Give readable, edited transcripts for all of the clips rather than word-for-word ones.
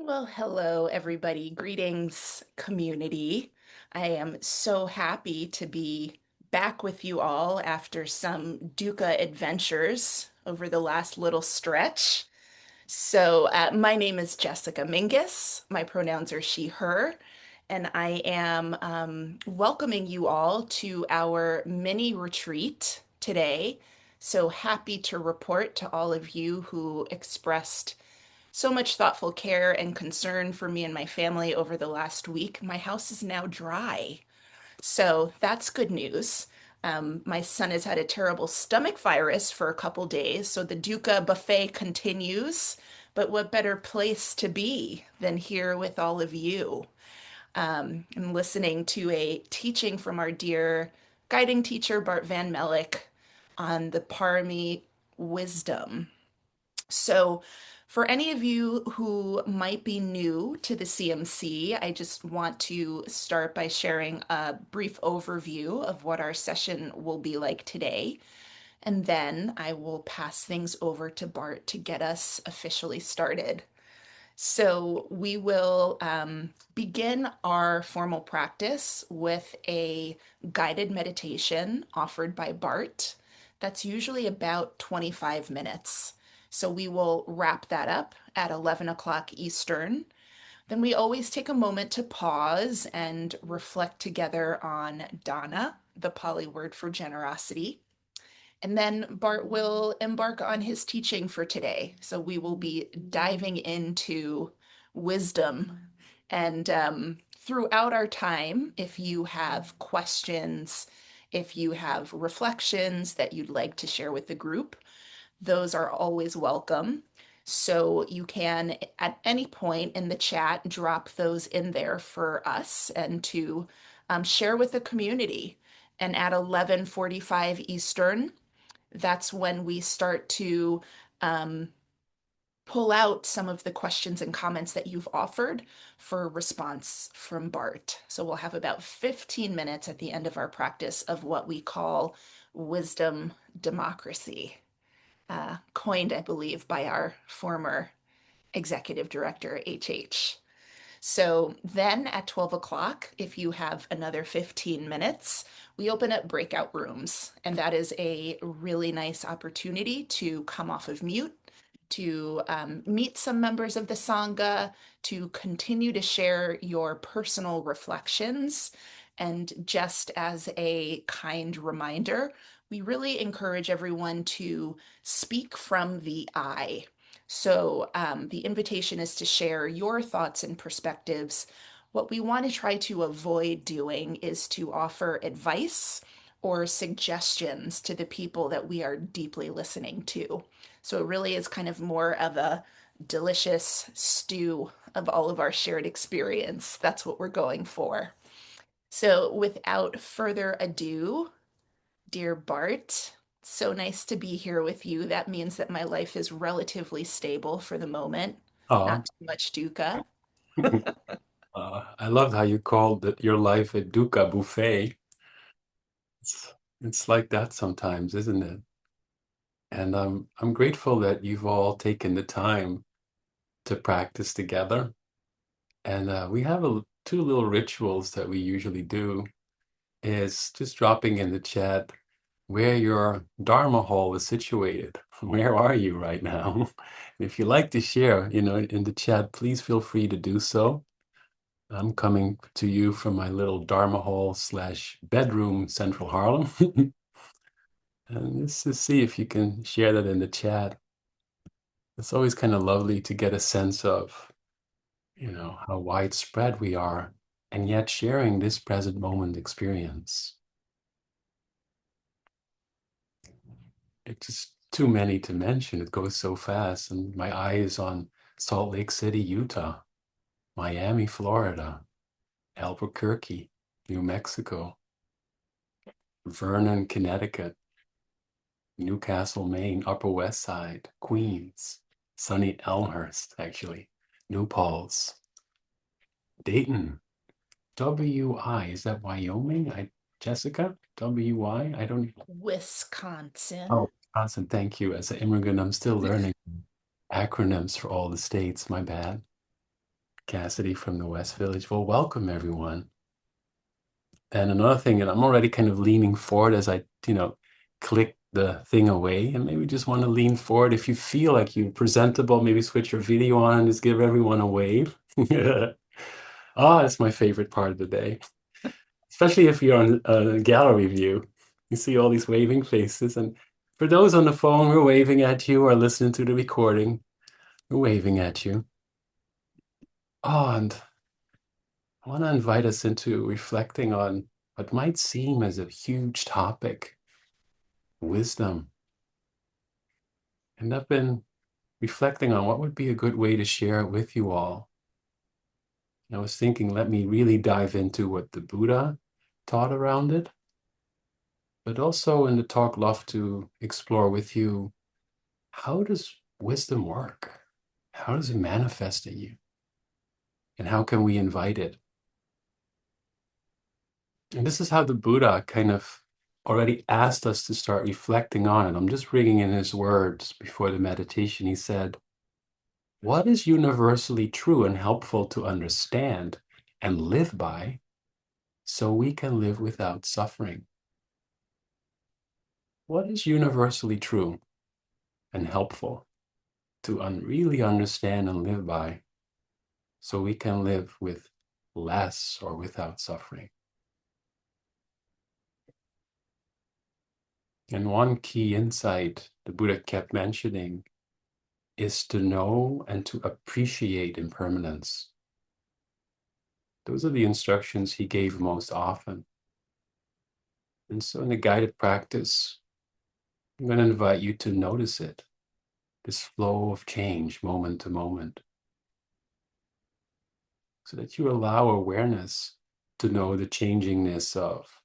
Well, hello, everybody. Greetings, community. I am so happy to be back with you all after some dukkha adventures over the last little stretch. My name is Jessica Mingus. My pronouns are she, her, and I am welcoming you all to our mini retreat today. So happy to report to all of you who expressed so much thoughtful care and concern for me and my family over the last week. My house is now dry. So that's good news. My son has had a terrible stomach virus for a couple days, so the dukkha buffet continues. But what better place to be than here with all of you? And listening to a teaching from our dear guiding teacher, Bart Van Melik, on the Pāramīs wisdom. So, for any of you who might be new to the CMC, I just want to start by sharing a brief overview of what our session will be like today. And then I will pass things over to Bart to get us officially started. So, we will begin our formal practice with a guided meditation offered by Bart. That's usually about 25 minutes. So we will wrap that up at 11 o'clock Eastern. Then we always take a moment to pause and reflect together on Dāna, the Pali word for generosity. And then Bart will embark on his teaching for today. So we will be diving into wisdom. And throughout our time, if you have questions, if you have reflections that you'd like to share with the group, those are always welcome. So you can, at any point in the chat, drop those in there for us and to share with the community. And at 11:45 Eastern, that's when we start to um, pull out some of the questions and comments that you've offered for response from Bart. So we'll have about 15 minutes at the end of our practice of what we call wisdom democracy, coined, I believe, by our former executive director, HH. So then at 12 o'clock, if you have another 15 minutes, we open up breakout rooms. And that is a really nice opportunity to come off of mute, to meet some members of the Sangha, to continue to share your personal reflections. And just as a kind reminder, we really encourage everyone to speak from the I. So the invitation is to share your thoughts and perspectives. What we want to try to avoid doing is to offer advice or suggestions to the people that we are deeply listening to. So it really is kind of more of a delicious stew of all of our shared experience. That's what we're going for. So without further ado, dear Bart, so nice to be here with you. That means that my life is relatively stable for the moment, Oh, not too much dukkha. I loved how you called your life a dukkha buffet. It's like that sometimes, isn't it? And I'm grateful that you've all taken the time to practice together. And we have two little rituals that we usually do is just dropping in the chat where your Dharma hall is situated. Where are you right now? If you like to share, in the chat, please feel free to do so. I'm coming to you from my little Dharma hall / bedroom, Central Harlem. And just to see if you can share that in the chat. It's always kind of lovely to get a sense of, how widespread we are, and yet sharing this present moment experience. It's just too many to mention. It goes so fast. And my eye is on Salt Lake City, Utah, Miami, Florida, Albuquerque, New Mexico, Vernon, Connecticut, Newcastle, Maine, Upper West Side, Queens, sunny Elmhurst, actually, New Paltz, Dayton, WI. Is that Wyoming? Jessica, WI? I don't. Wisconsin. Oh, Wisconsin. Thank you. As an immigrant, I'm still learning acronyms for all the states. My bad. Cassidy from the West Village. Well, welcome everyone. And another thing, and I'm already kind of leaning forward as I, click the thing away, and maybe just want to lean forward. If you feel like you're presentable, maybe switch your video on and just give everyone a wave. Ah, it's my favorite part of the day, especially if you're on a gallery view. You see all these waving faces. And for those on the phone, we're waving at you, or listening to the recording, we're waving at you. Oh, and I want to invite us into reflecting on what might seem as a huge topic, wisdom. And I've been reflecting on what would be a good way to share it with you all. And I was thinking, let me really dive into what the Buddha taught around it, but also in the talk, love to explore with you, how does wisdom work? How does it manifest in you? And how can we invite it? And this is how the Buddha kind of already asked us to start reflecting on it. I'm just bringing in his words before the meditation. He said, what is universally true and helpful to understand and live by so we can live without suffering? What is universally true and helpful to really understand and live by so we can live with less or without suffering? And one key insight the Buddha kept mentioning is to know and to appreciate impermanence. Those are the instructions he gave most often. And so in the guided practice, I'm going to invite you to notice it, this flow of change moment to moment, so that you allow awareness to know the changingness of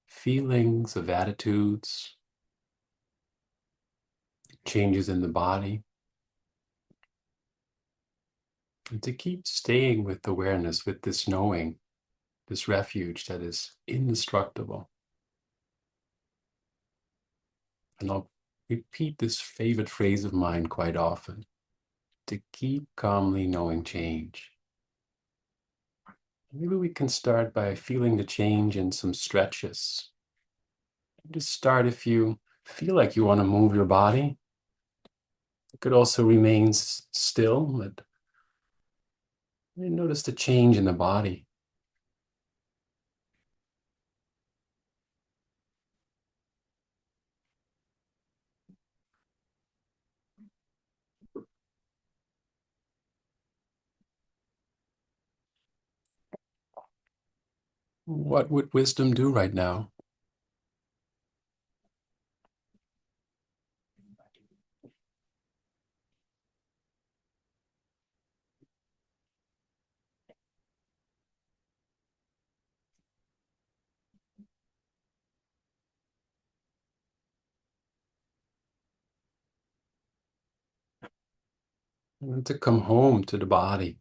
feelings, of attitudes, changes in the body, and to keep staying with awareness, with this knowing, this refuge that is indestructible. And I'll repeat this favorite phrase of mine quite often, to keep calmly knowing change. Maybe we can start by feeling the change in some stretches. Just start if you feel like you want to move your body. It could also remain still, but you notice the change in the body. What would wisdom do right now? And to come home to the body.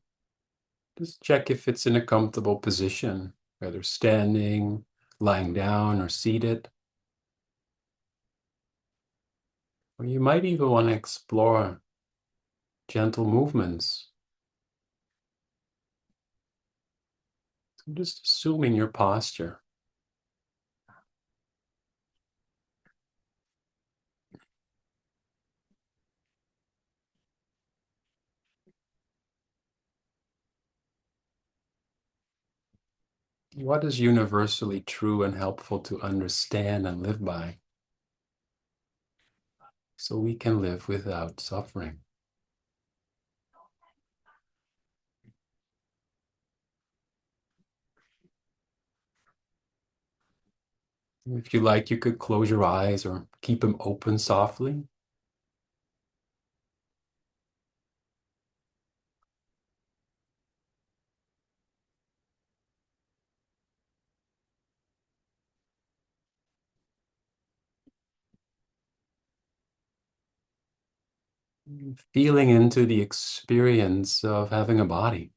Just check if it's in a comfortable position, whether standing, lying down, or seated. Or you might even want to explore gentle movements. So just assuming your posture. What is universally true and helpful to understand and live by so we can live without suffering? If you like, you could close your eyes or keep them open softly. Feeling into the experience of having a body.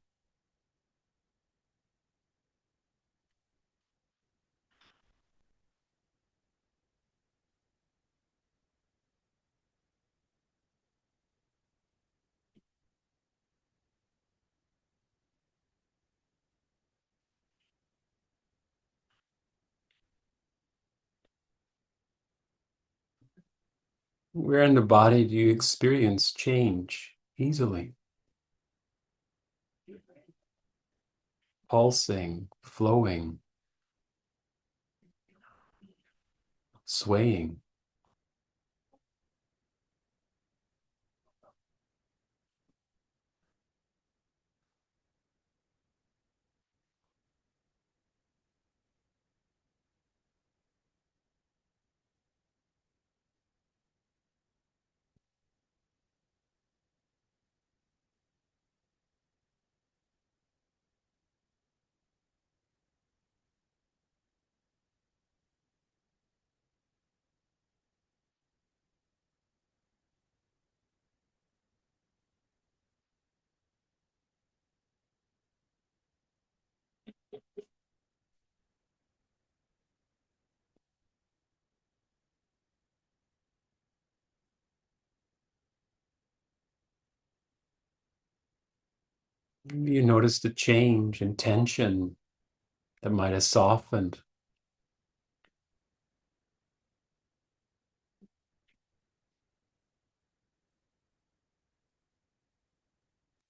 Where in the body do you experience change easily? Pulsing, flowing, swaying. You notice the change in tension that might have softened,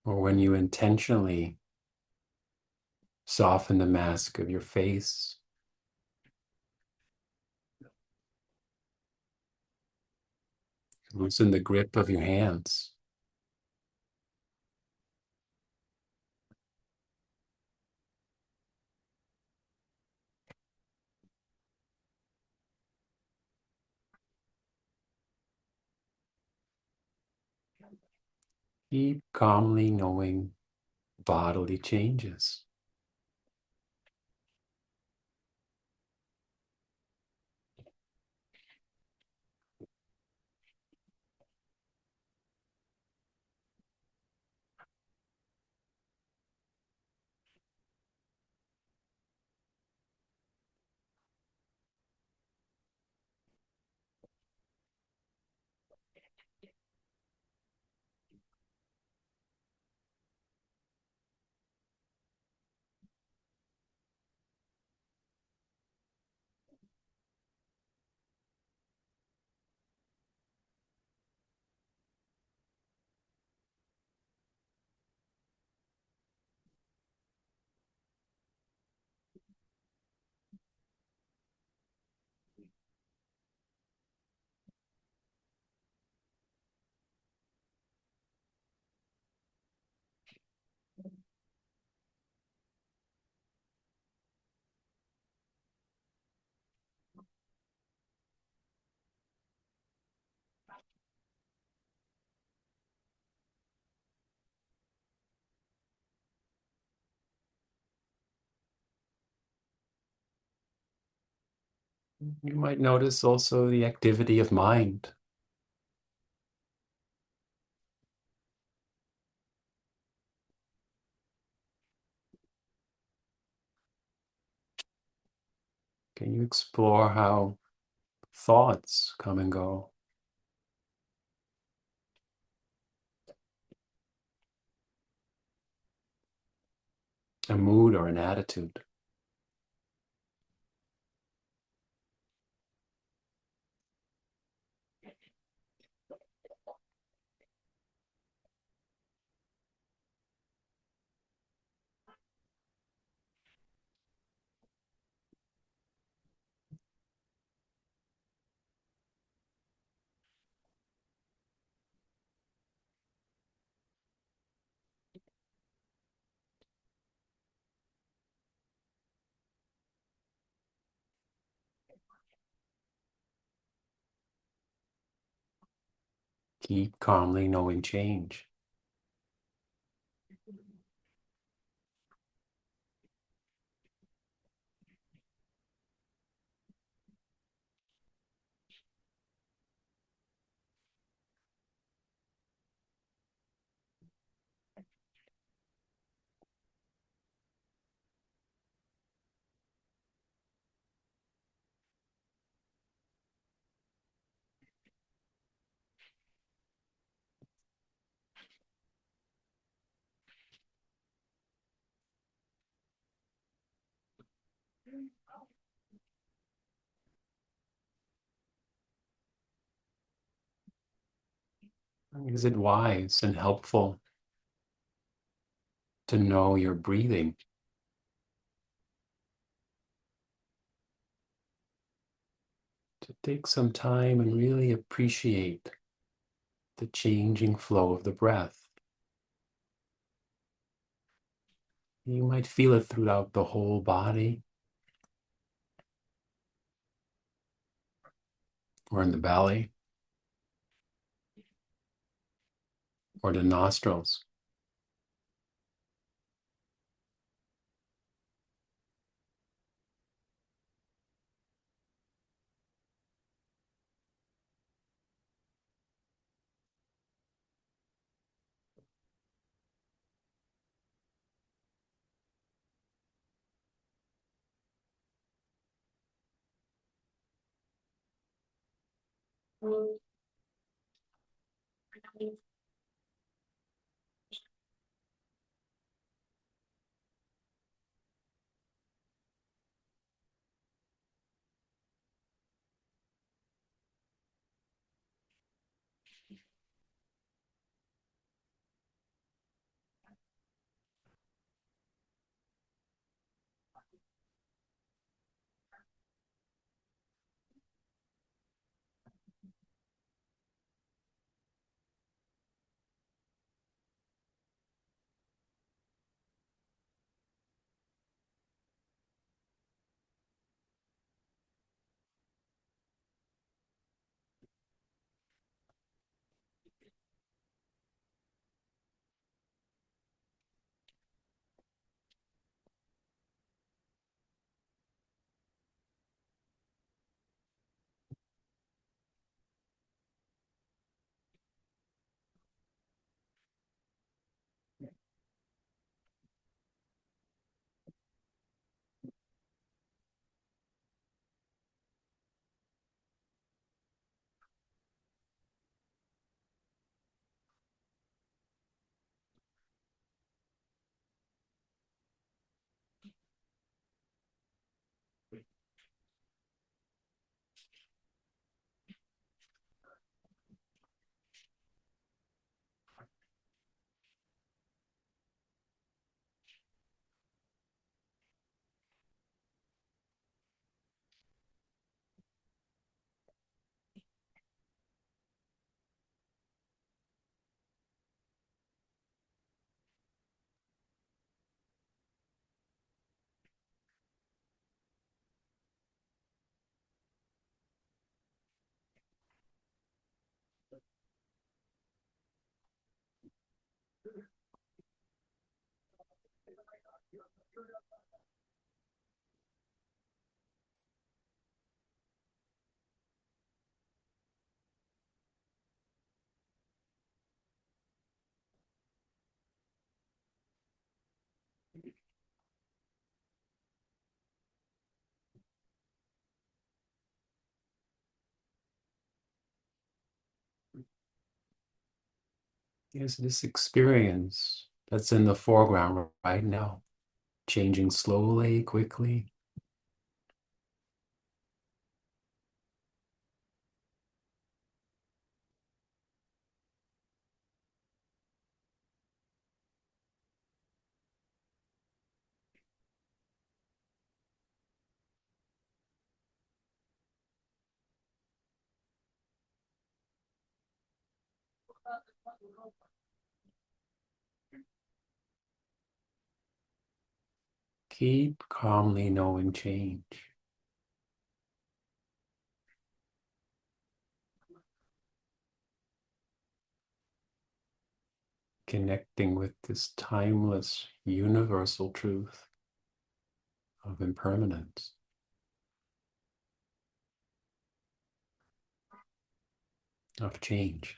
or when you intentionally soften the mask of your face, loosen the grip of your hands. Keep calmly knowing bodily changes. You might notice also the activity of mind. Can you explore how thoughts come and go? A mood or an attitude. Keep calmly knowing change. Is it wise and helpful to know you're breathing, to take some time and really appreciate the changing flow of the breath? You might feel it throughout the whole body or in the belly or the nostrils. Is this experience that's in the foreground right now, changing slowly, quickly? Keep calmly knowing change, connecting with this timeless, universal truth of impermanence, of change.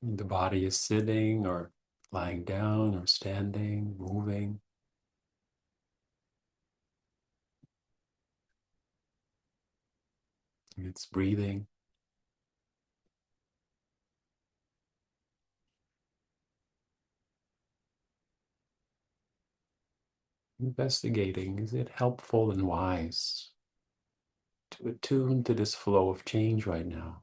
The body is sitting or lying down or standing, moving. It's breathing. Investigating, is it helpful and wise to attune to this flow of change right now?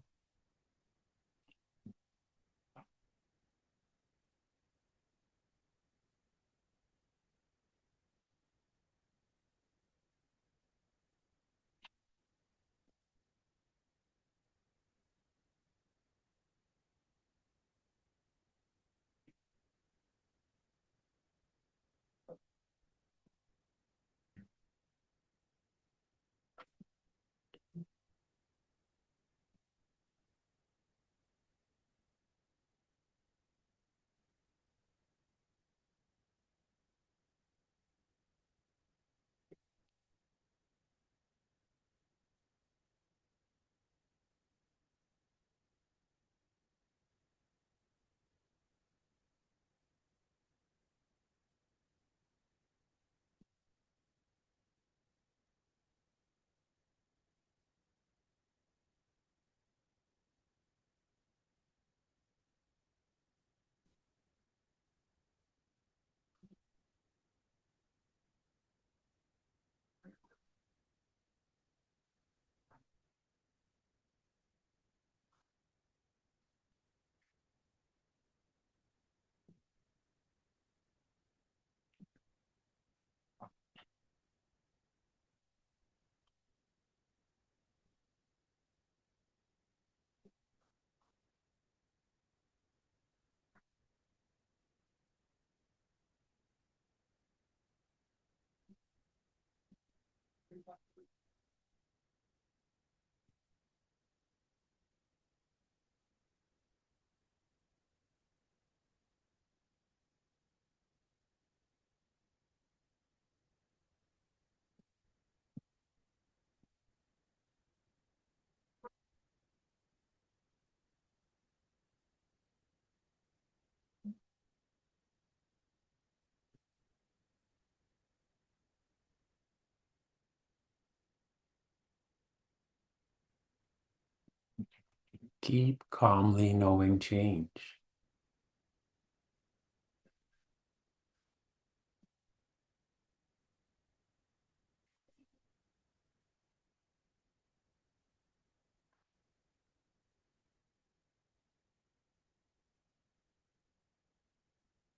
Keep calmly knowing change.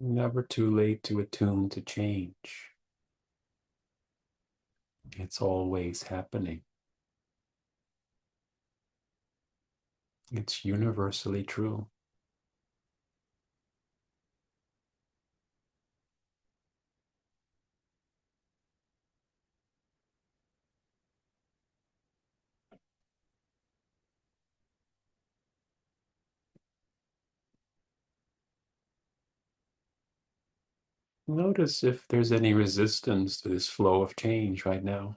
Never too late to attune to change. It's always happening. It's universally true. Notice if there's any resistance to this flow of change right now.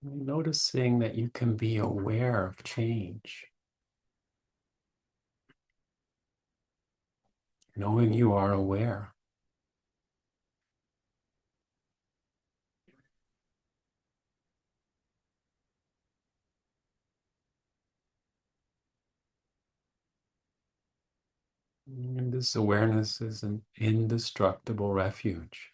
Noticing that you can be aware of change, knowing you are aware. And this awareness is an indestructible refuge.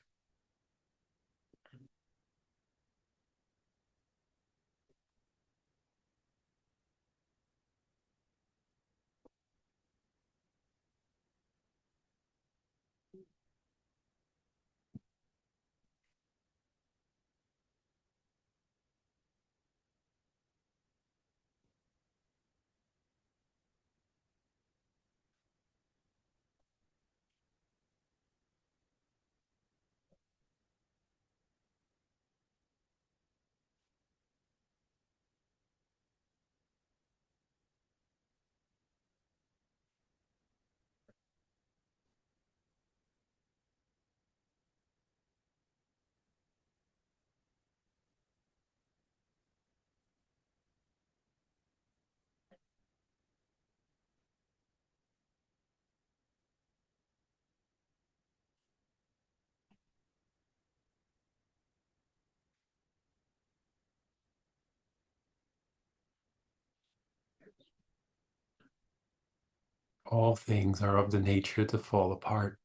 All things are of the nature to fall apart.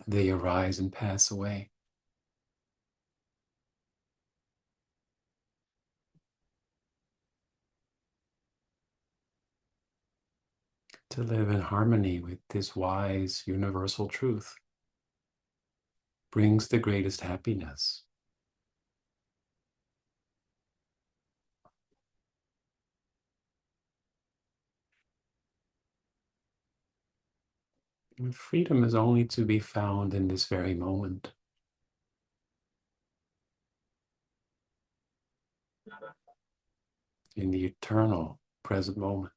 They arise and pass away. To live in harmony with this wise universal truth brings the greatest happiness. And freedom is only to be found in this very moment, in the eternal present moment.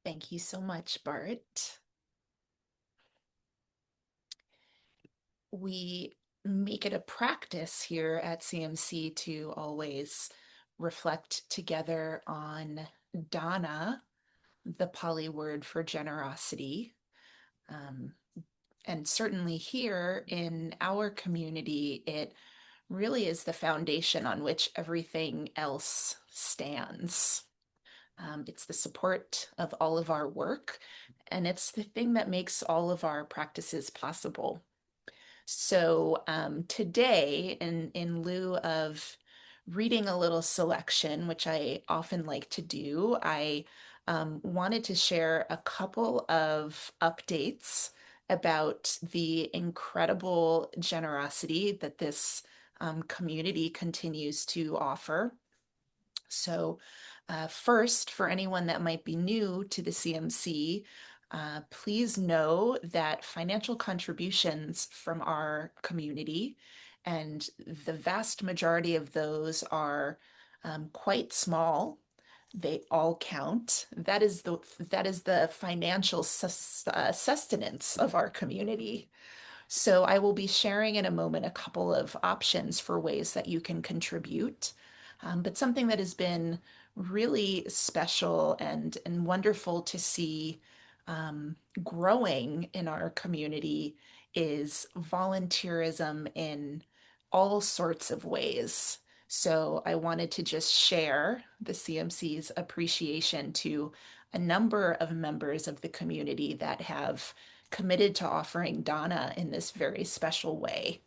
Thank you so much, Bart. We make it a practice here at CMC to always reflect together on Dāna, the Pali word for generosity. Um, and certainly here in our community, it really is the foundation on which everything else stands. It's the support of all of our work, and it's the thing that makes all of our practices possible. So today, in lieu of reading a little selection, which I often like to do, I wanted to share a couple of updates about the incredible generosity that this community continues to offer. So, first, for anyone that might be new to the CMC, please know that financial contributions from our community, and the vast majority of those are quite small. They all count. That is the financial sustenance of our community. So I will be sharing in a moment a couple of options for ways that you can contribute. But something that has been really special and wonderful to see growing in our community is volunteerism in all sorts of ways. So I wanted to just share the CMC's appreciation to a number of members of the community that have committed to offering Dāna in this very special way.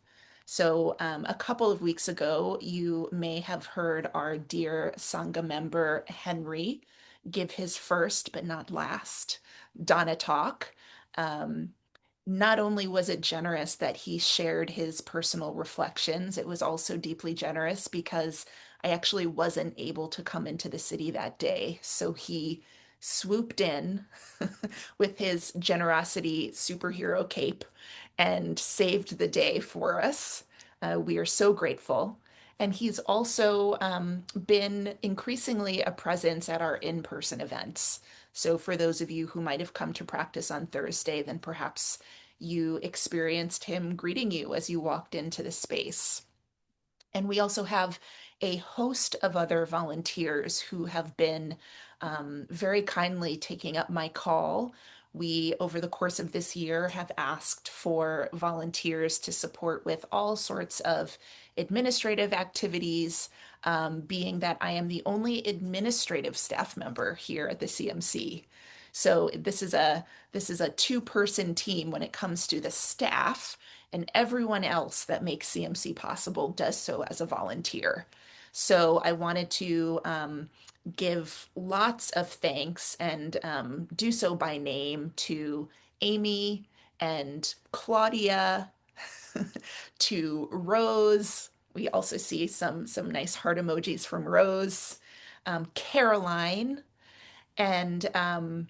So, a couple of weeks ago, you may have heard our dear Sangha member Henry give his first but not last Dāna talk. Um, Not only was it generous that he shared his personal reflections, it was also deeply generous because I actually wasn't able to come into the city that day. So he swooped in with his generosity superhero cape and saved the day for us. We are so grateful. And he's also been increasingly a presence at our in person events. So, for those of you who might have come to practice on Thursday, then perhaps you experienced him greeting you as you walked into the space. And we also have a host of other volunteers who have been very kindly taking up my call. We, over the course of this year, have asked for volunteers to support with all sorts of administrative activities, being that I am the only administrative staff member here at the CMC. So this is a two-person team when it comes to the staff, and everyone else that makes CMC possible does so as a volunteer. So I wanted to give lots of thanks and do so by name to Amy and Claudia, to Rose. We also see some nice heart emojis from Rose, Caroline, and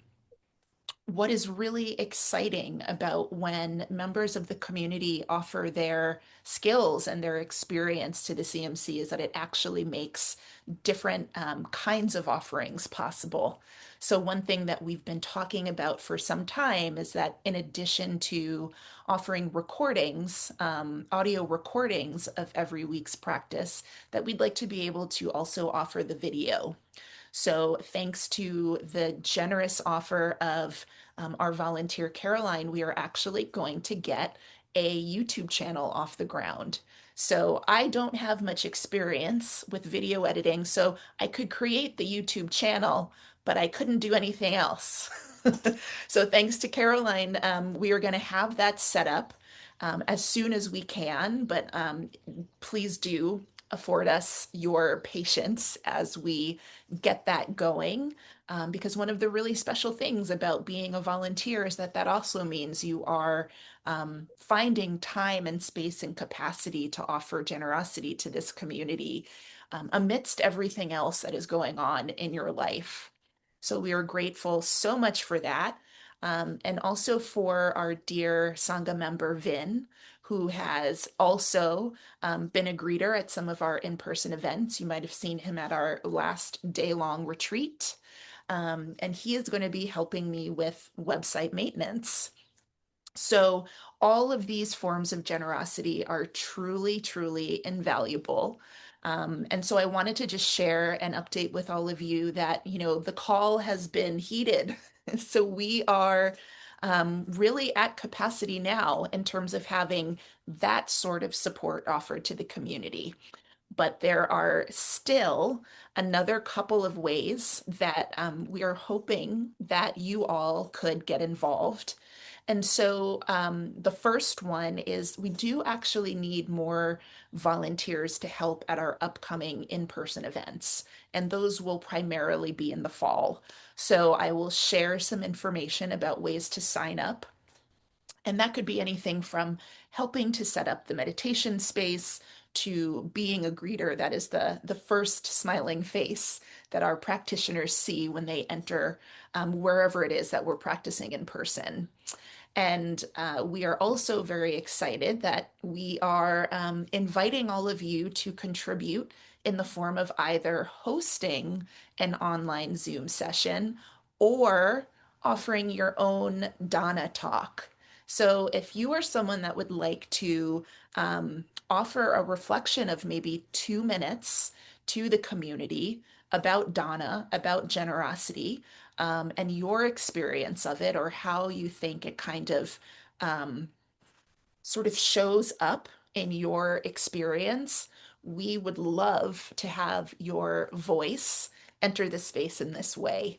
what is really exciting about when members of the community offer their skills and their experience to the CMC is that it actually makes different kinds of offerings possible. So, one thing that we've been talking about for some time is that in addition to offering recordings, audio recordings of every week's practice, that we'd like to be able to also offer the video. So, thanks to the generous offer of our volunteer Caroline, we are actually going to get a YouTube channel off the ground. So, I don't have much experience with video editing, so I could create the YouTube channel, but I couldn't do anything else. So, thanks to Caroline, we are going to have that set up as soon as we can, but please do afford us your patience as we get that going. Because one of the really special things about being a volunteer is that that also means you are finding time and space and capacity to offer generosity to this community amidst everything else that is going on in your life. So we are grateful so much for that. And also for our dear Sangha member Vin, who has also been a greeter at some of our in-person events. You might have seen him at our last day-long retreat. And he is going to be helping me with website maintenance. So all of these forms of generosity are truly, truly invaluable. And so I wanted to just share an update with all of you that, the call has been heated. So we are really at capacity now in terms of having that sort of support offered to the community. But there are still another couple of ways that we are hoping that you all could get involved. And so the first one is we do actually need more volunteers to help at our upcoming in-person events, and those will primarily be in the fall. So I will share some information about ways to sign up. And that could be anything from helping to set up the meditation space to being a greeter. That is the first smiling face that our practitioners see when they enter wherever it is that we're practicing in person. And we are also very excited that we are inviting all of you to contribute in the form of either hosting an online Zoom session or offering your own Dāna talk. So if you are someone that would like to offer a reflection of maybe 2 minutes to the community about Dāna, about generosity, and your experience of it, or how you think it kind of um, sort of shows up in your experience, we would love to have your voice enter the space in this way.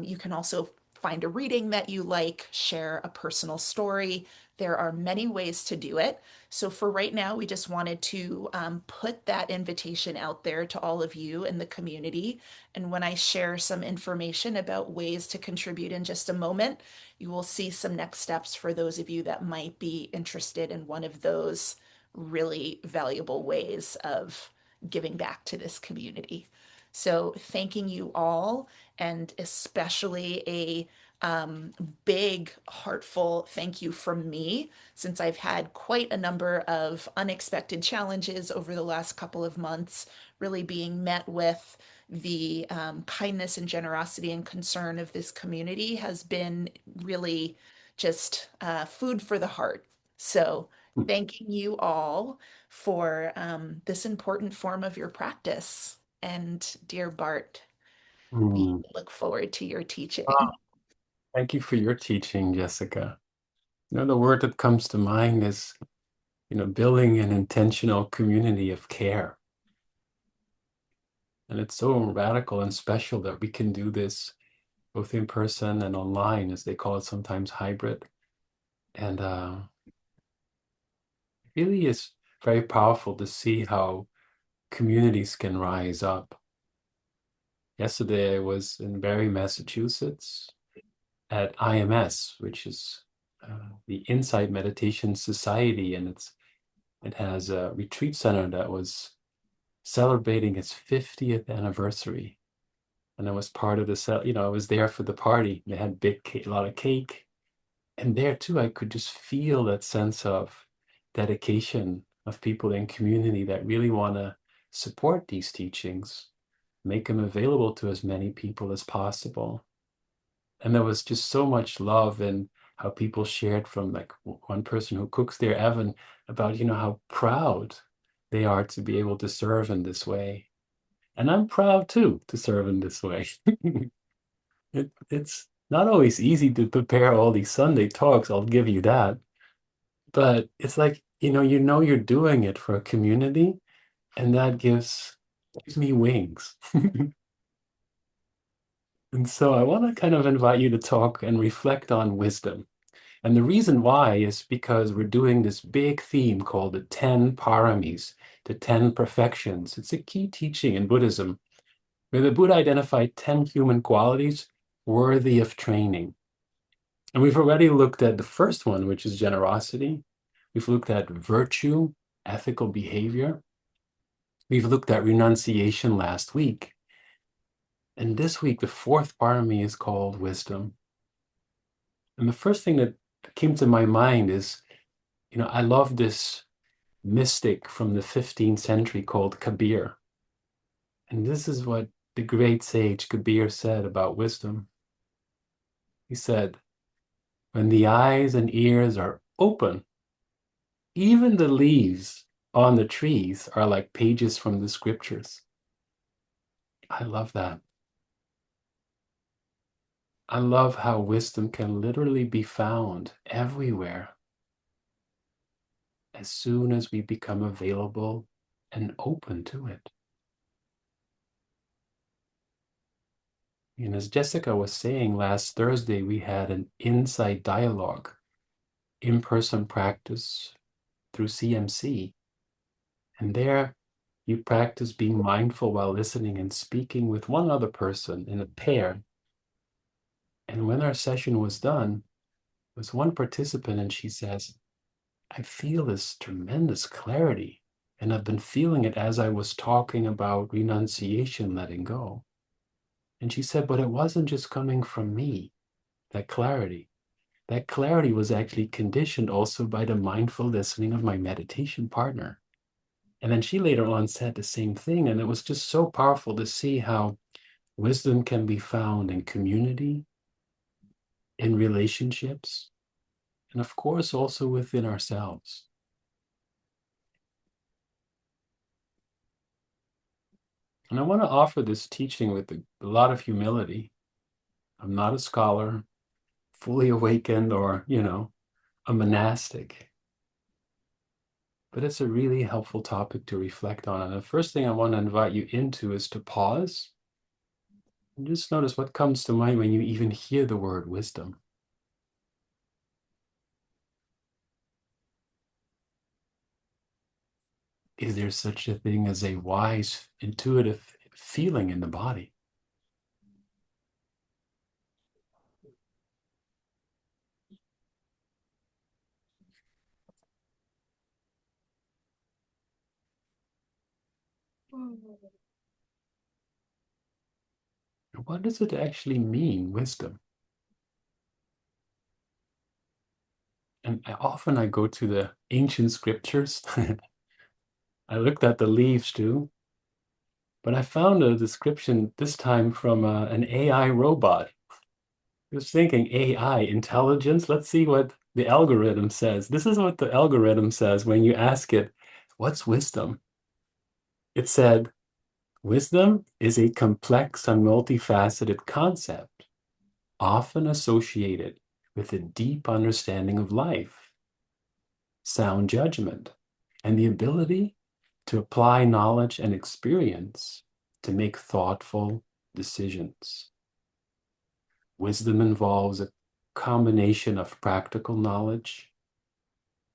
You can also find a reading that you like, share a personal story. There are many ways to do it. So for right now, we just wanted to put that invitation out there to all of you in the community. And when I share some information about ways to contribute in just a moment, you will see some next steps for those of you that might be interested in one of those really valuable ways of giving back to this community. So, thanking you all, and especially a big, heartful thank you from me, since I've had quite a number of unexpected challenges over the last couple of months, really being met with the kindness and generosity and concern of this community has been really just food for the heart. So, thanking you all for this important form of your practice. And dear Bart, we Mm. look forward to your Ah, teaching. thank you for your teaching, Jessica. The word that comes to mind is, building an intentional community of care. And it's so radical and special that we can do this both in person and online, as they call it sometimes hybrid. And really is very powerful to see how communities can rise up. Yesterday I was in Barre, Massachusetts at IMS, which is the Insight Meditation Society, and it has a retreat center that was celebrating its 50th anniversary. And I was part of I was there for the party. They had a lot of cake. And there too, I could just feel that sense of dedication of people in community that really want to support these teachings, make them available to as many people as possible. And there was just so much love in how people shared from like one person who cooks there, Evan, about, how proud they are to be able to serve in this way. And I'm proud too to serve in this way. It's not always easy to prepare all these Sunday talks, I'll give you that. But it's like, you're doing it for a community, and that gives me wings. And so I want to kind of invite you to talk and reflect on wisdom. And the reason why is because we're doing this big theme called the 10 Pāramīs, the 10 perfections. It's a key teaching in Buddhism where the Buddha identified 10 human qualities worthy of training. And we've already looked at the first one, which is generosity. We've looked at virtue, ethical behavior. We've looked at renunciation last week. And this week, the fourth Pāramī is called wisdom. And the first thing that came to my mind is, I love this mystic from the 15th century called Kabir. And this is what the great sage Kabir said about wisdom. He said, when the eyes and ears are open, even the leaves on the trees are like pages from the scriptures. I love that. I love how wisdom can literally be found everywhere as soon as we become available and open to it. And as Jessica was saying, last Thursday, we had an insight dialogue, in-person practice through CMC. And there you practice being mindful while listening and speaking with one other person in a pair. And when our session was done, there was one participant and she says, I feel this tremendous clarity. And I've been feeling it as I was talking about renunciation, letting go. And she said, but it wasn't just coming from me, that clarity. That clarity was actually conditioned also by the mindful listening of my meditation partner. And then she later on said the same thing. And it was just so powerful to see how wisdom can be found in community, in relationships, and of course also within ourselves. And I want to offer this teaching with a lot of humility. I'm not a scholar, fully awakened, or, a monastic. But it's a really helpful topic to reflect on. And the first thing I want to invite you into is to pause and just notice what comes to mind when you even hear the word wisdom. Is there such a thing as a wise, intuitive feeling in the body? What does it actually mean, wisdom? And often I go to the ancient scriptures. I looked at the leaves too, but I found a description this time from an AI robot. I was thinking AI, intelligence. Let's see what the algorithm says. This is what the algorithm says when you ask it, what's wisdom? It said, wisdom is a complex and multifaceted concept, often associated with a deep understanding of life, sound judgment, and the ability to apply knowledge and experience to make thoughtful decisions. Wisdom involves a combination of practical knowledge,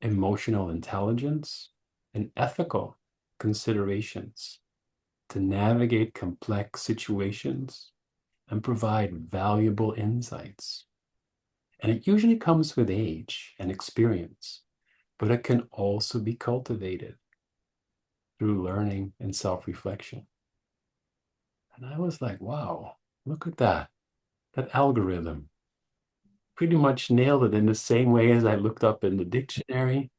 emotional intelligence, and ethical considerations to navigate complex situations and provide valuable insights. And it usually comes with age and experience, but it can also be cultivated through learning and self-reflection. And I was like, wow, look at that. That algorithm pretty much nailed it in the same way as I looked up in the dictionary,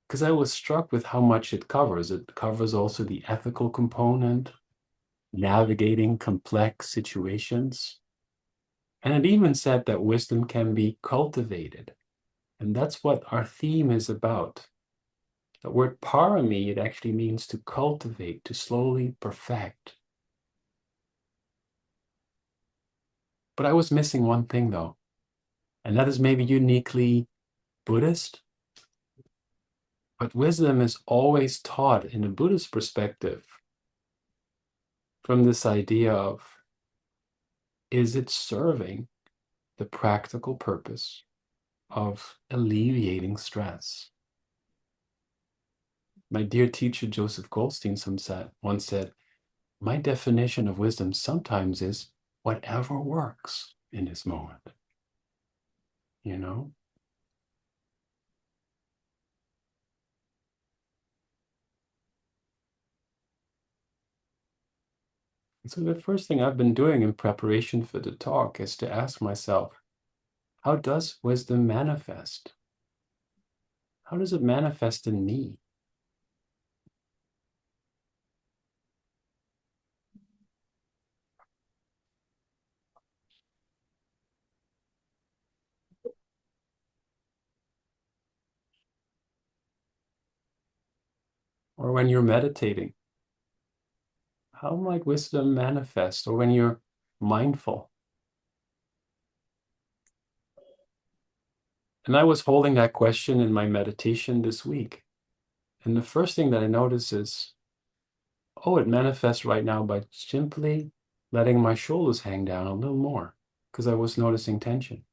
because I was struck with how much it covers. It covers also the ethical component, navigating complex situations. And it even said that wisdom can be cultivated. And that's what our theme is about. The word parami, it actually means to cultivate, to slowly perfect. But I was missing one thing though, and that is maybe uniquely Buddhist. But wisdom is always taught in a Buddhist perspective from this idea of, is it serving the practical purpose of alleviating stress? My dear teacher, Joseph Goldstein, once said, my definition of wisdom sometimes is whatever works in this moment, you know? And so the first thing I've been doing in preparation for the talk is to ask myself, how does wisdom manifest? How does it manifest in me? Or when you're meditating, how might wisdom manifest? Or when you're mindful? And I was holding that question in my meditation this week. And the first thing that I noticed is, oh, it manifests right now by simply letting my shoulders hang down a little more because I was noticing tension.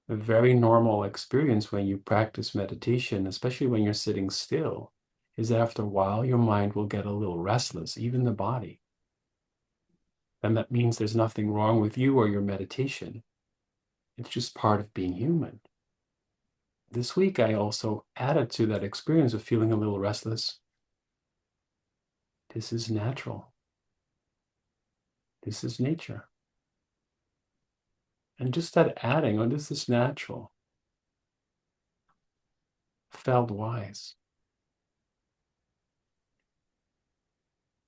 A very normal experience when you practice meditation, especially when you're sitting still, is that after a while your mind will get a little restless, even the body. And that means there's nothing wrong with you or your meditation. It's just part of being human. This week, I also added to that experience of feeling a little restless. This is natural. This is nature. And just that adding, oh, this is natural, felt wise.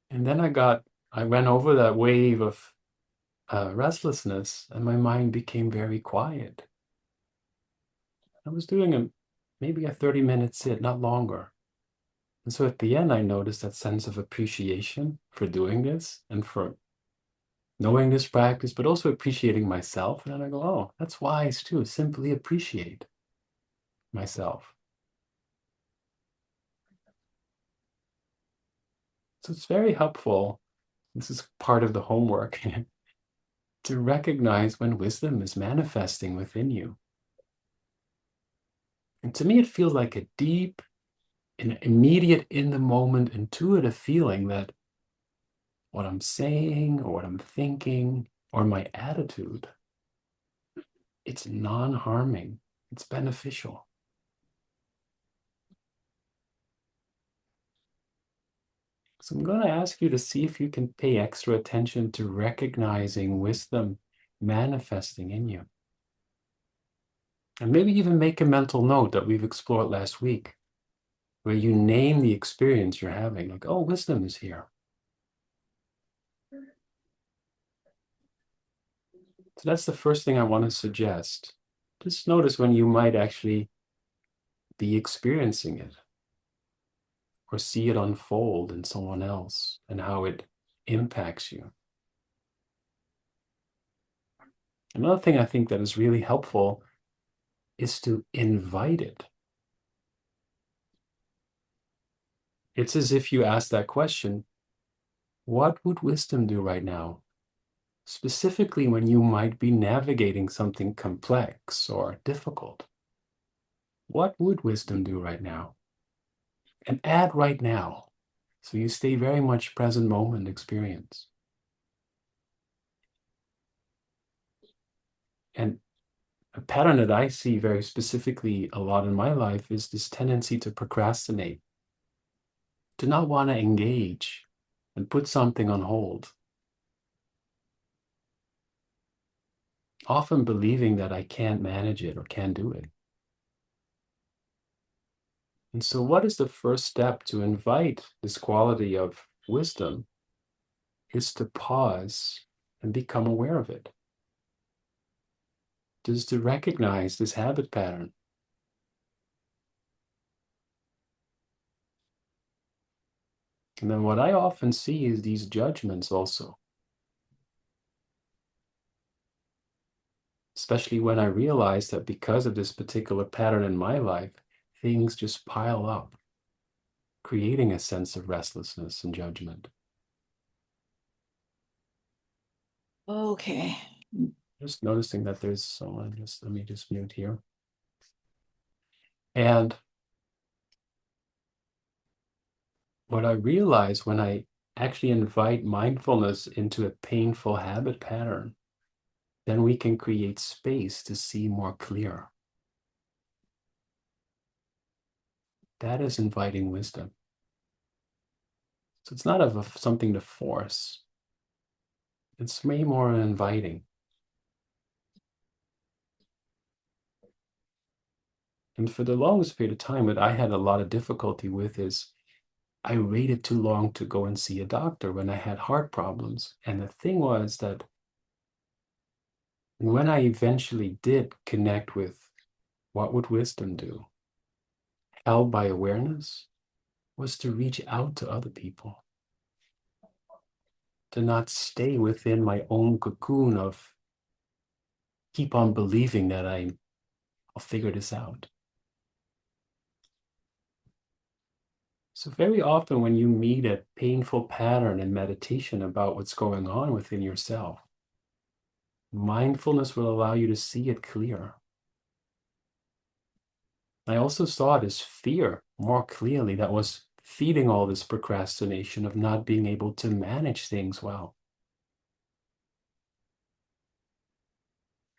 And then I went over that wave of restlessness, and my mind became very quiet. I was doing maybe a 30-minute sit, not longer. And so at the end, I noticed that sense of appreciation for doing this and for knowing this practice, but also appreciating myself. And then I go, oh, that's wise too. Simply appreciate myself. So it's very helpful. This is part of the homework to recognize when wisdom is manifesting within you. And to me, it feels like a deep and immediate, in the moment, intuitive feeling that what I'm saying or what I'm thinking or my attitude, it's non-harming, it's beneficial. So I'm going to ask you to see if you can pay extra attention to recognizing wisdom manifesting in you. And maybe even make a mental note that we've explored last week, where you name the experience you're having, like, oh, wisdom is here. So that's the first thing I want to suggest. Just notice when you might actually be experiencing it or see it unfold in someone else and how it impacts you. Another thing I think that is really helpful is to invite it. It's as if you ask that question, What would wisdom do right now? Specifically when you might be navigating something complex or difficult. What would wisdom do right now? And add right now, so you stay very much present moment experience. And a pattern that I see very specifically a lot in my life is this tendency to procrastinate, to not want to engage and put something on hold. Often believing that I can't manage it or can't do it. And so what is the first step to invite this quality of wisdom is to pause and become aware of it. Just to recognize this habit pattern. And then what I often see is these judgments also. Especially when I realize that because of this particular pattern in my life, things just pile up, creating a sense of restlessness and judgment. Okay. Just noticing that there's someone, let me just mute here. And what I realize when I actually invite mindfulness into a painful habit pattern, then we can create space to see more clear. That is inviting wisdom. So it's not of something to force. It's way more inviting. And for the longest period of time, what I had a lot of difficulty with is I waited too long to go and see a doctor when I had heart problems. And the thing was that when I eventually did connect with what would wisdom do, held by awareness, was to reach out to other people, to not stay within my own cocoon of keep on believing that I'll figure this out. So very often when you meet a painful pattern in meditation about what's going on within yourself, mindfulness will allow you to see it clear. I also saw it as fear more clearly that was feeding all this procrastination of not being able to manage things well.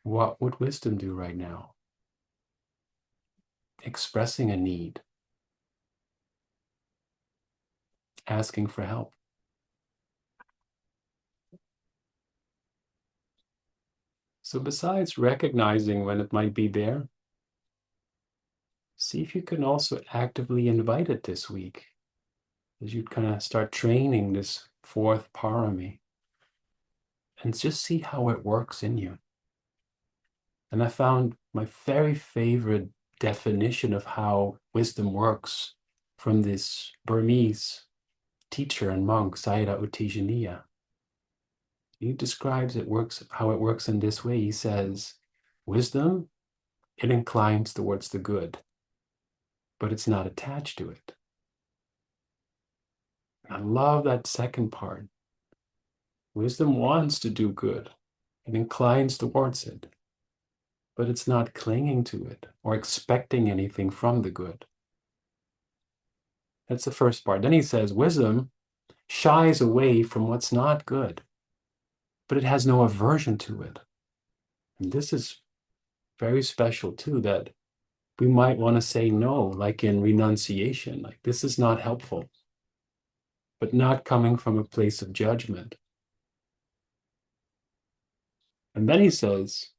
What would wisdom do right now? Expressing a need, asking for help. So besides recognizing when it might be there, see if you can also actively invite it this week as you kind of start training this fourth Pāramī, and just see how it works in you. And I found my very favorite definition of how wisdom works from this Burmese teacher and monk, Sayadaw U Tejaniya. He describes how it works in this way. He says, wisdom, it inclines towards the good, but it's not attached to it. I love that second part. Wisdom wants to do good. It inclines towards it, but it's not clinging to it or expecting anything from the good. That's the first part. Then he says, wisdom shies away from what's not good, but it has no aversion to it. And this is very special too, that we might want to say no, like in renunciation, like this is not helpful, but not coming from a place of judgment. And then he says,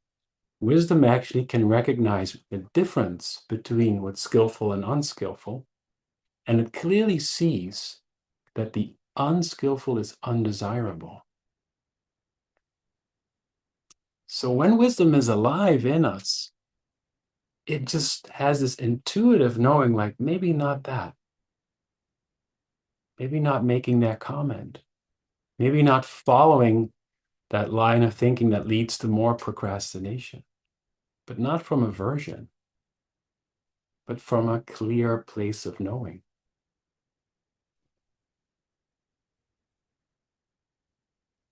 wisdom actually can recognize the difference between what's skillful and unskillful, and it clearly sees that the unskillful is undesirable. So when wisdom is alive in us, it just has this intuitive knowing, like maybe not that, maybe not making that comment, maybe not following that line of thinking that leads to more procrastination, but not from aversion, but from a clear place of knowing.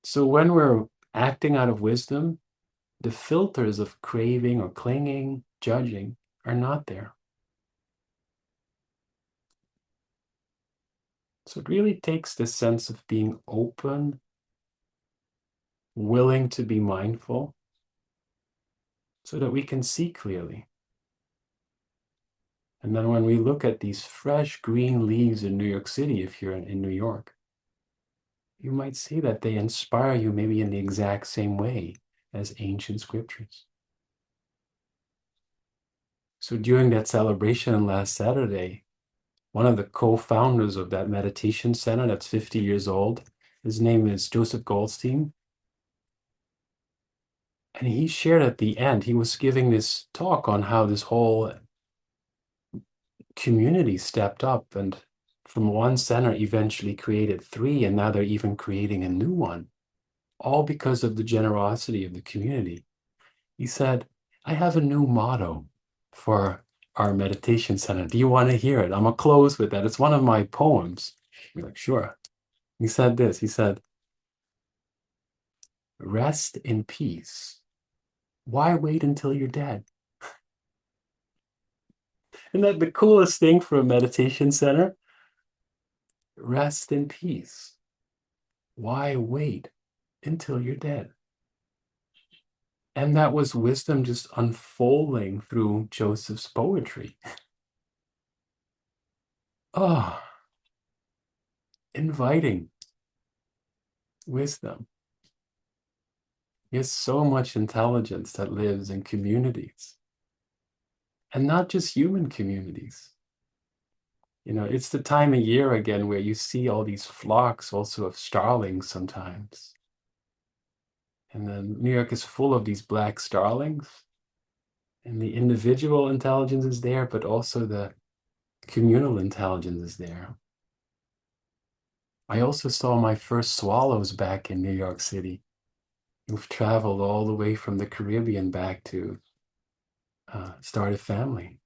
So when we're acting out of wisdom, the filters of craving or clinging, judging are not there. So it really takes this sense of being open, willing to be mindful, so that we can see clearly. And then when we look at these fresh green leaves in New York City, if you're in New York, you might see that they inspire you maybe in the exact same way as ancient scriptures. So during that celebration last Saturday, one of the co-founders of that meditation center that's 50 years old, his name is Joseph Goldstein. And he shared at the end, he was giving this talk on how this whole community stepped up and from one center eventually created three, and now they're even creating a new one, all because of the generosity of the community. He said, I have a new motto for our meditation center. Do you want to hear it? I'm going to close with that. It's one of my poems. You're like, sure. He said this, he said, rest in peace. Why wait until you're dead? Isn't that the coolest thing for a meditation center? Rest in peace. Why wait until you're dead? And that was wisdom just unfolding through Joseph's poetry. Oh, inviting wisdom. There's so much intelligence that lives in communities, and not just human communities. You know, it's the time of year again where you see all these flocks also of starlings sometimes. And then New York is full of these black starlings, and the individual intelligence is there, but also the communal intelligence is there. I also saw my first swallows back in New York City, who've traveled all the way from the Caribbean back to start a family.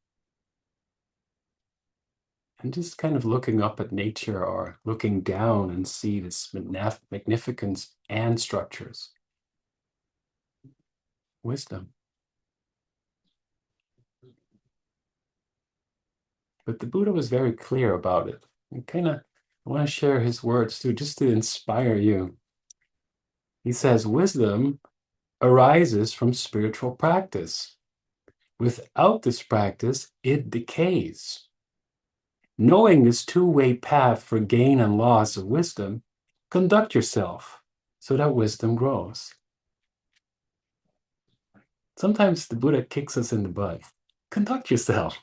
And just kind of looking up at nature or looking down and see this magnificence and structures. Wisdom. But the Buddha was very clear about it. And kind of, I want to share his words too, just to inspire you. He says, wisdom arises from spiritual practice. Without this practice, it decays. Knowing this two-way path for gain and loss of wisdom, conduct yourself so that wisdom grows. Sometimes the Buddha kicks us in the butt. Conduct yourself.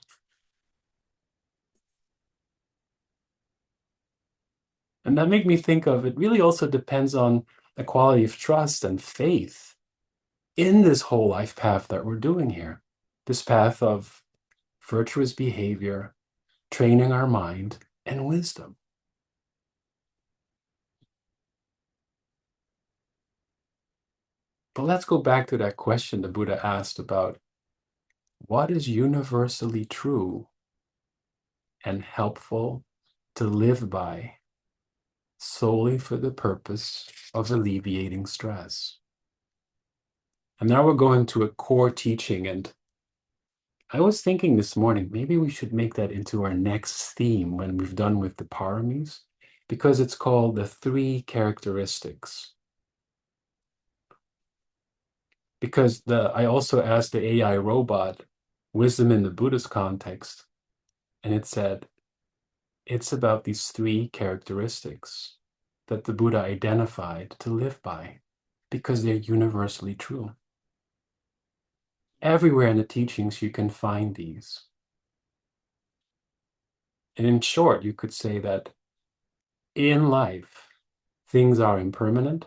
And that made me think of it really also depends on the quality of trust and faith in this whole life path that we're doing here. This path of virtuous behavior, training our mind, and wisdom. But let's go back to that question the Buddha asked about what is universally true and helpful to live by solely for the purpose of alleviating stress. And now we're going to a core teaching. And I was thinking this morning, maybe we should make that into our next theme when we've done with the Pāramīs, because it's called the three characteristics. Because I also asked the AI robot, wisdom in the Buddhist context, and it said, it's about these three characteristics that the Buddha identified to live by, because they're universally true. Everywhere in the teachings, you can find these. And in short, you could say that in life, things are impermanent,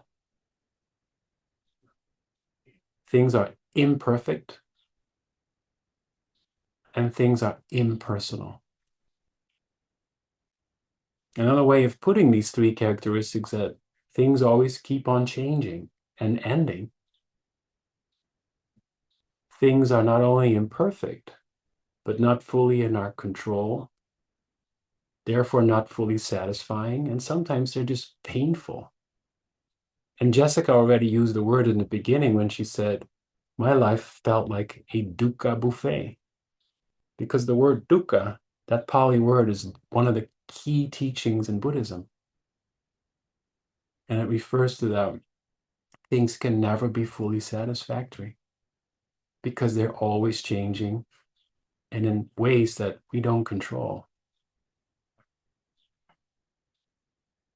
things are imperfect, and things are impersonal. Another way of putting these three characteristics that things always keep on changing and ending. Things are not only imperfect, but not fully in our control, therefore not fully satisfying, and sometimes they're just painful And Jessica already used the word in the beginning when she said, my life felt like a dukkha buffet. Because the word dukkha, that Pali word, is one of the key teachings in Buddhism. And it refers to that things can never be fully satisfactory because they're always changing and in ways that we don't control.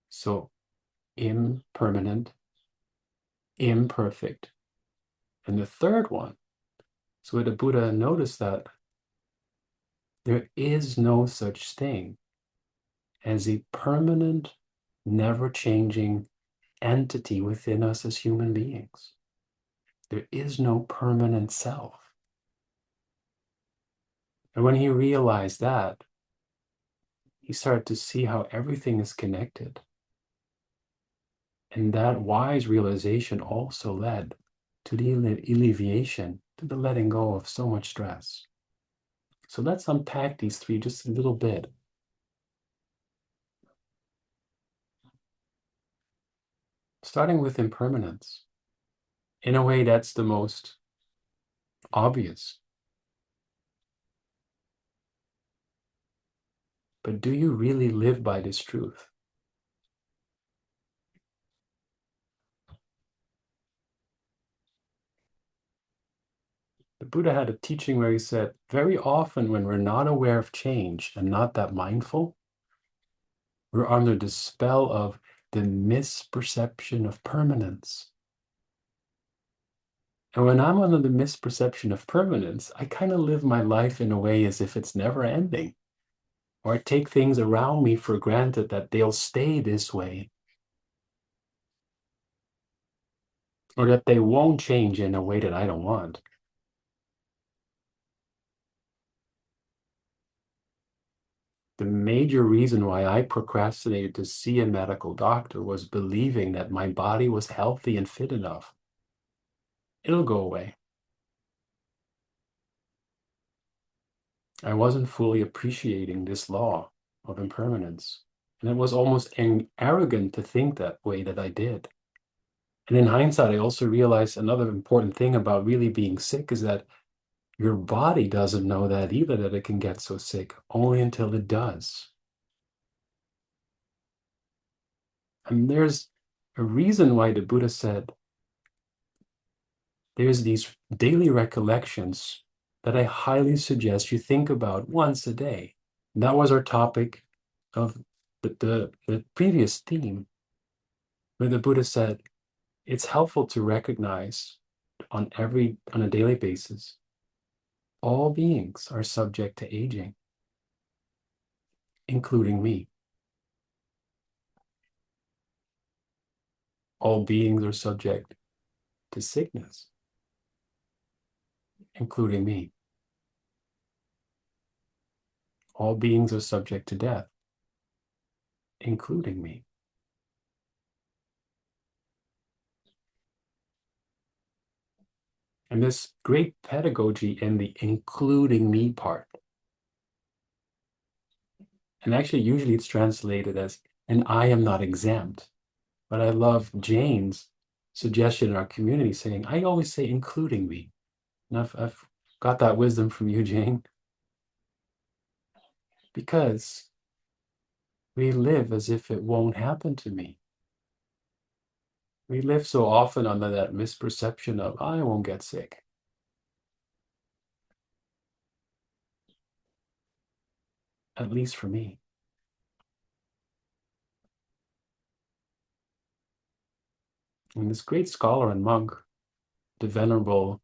So impermanent, imperfect. And the third one, so the Buddha noticed that there is no such thing as a permanent, never-changing entity within us as human beings. There is no permanent self. And when he realized that, he started to see how everything is connected. And that wise realization also led to the alleviation, to the letting go of so much stress. So let's unpack these three just a little bit. Starting with impermanence. In a way, that's the most obvious. But do you really live by this truth? The Buddha had a teaching where he said, very often when we're not aware of change and not that mindful, we're under the spell of the misperception of permanence. And when I'm under the misperception of permanence, I kind of live my life in a way as if it's never ending. Or I take things around me for granted that they'll stay this way. Or that they won't change in a way that I don't want. The major reason why I procrastinated to see a medical doctor was believing that my body was healthy and fit enough. It'll go away. I wasn't fully appreciating this law of impermanence. And it was almost arrogant to think that way that I did. And in hindsight, I also realized another important thing about really being sick is that your body doesn't know that either, that it can get so sick, only until it does. And there's a reason why the Buddha said, there's these daily recollections that I highly suggest you think about once a day. That was our topic of the previous theme, where the Buddha said, it's helpful to recognize on a daily basis, all beings are subject to aging, including me. All beings are subject to sickness, including me. All beings are subject to death, including me. And this great pedagogy in the including me part. And actually, usually it's translated as, and I am not exempt. But I love Jane's suggestion in our community saying, I always say including me. And I've got that wisdom from you, Jane, because we live as if it won't happen to me. We live so often under that misperception of, I won't get sick. At least for me. And this great scholar and monk, the Venerable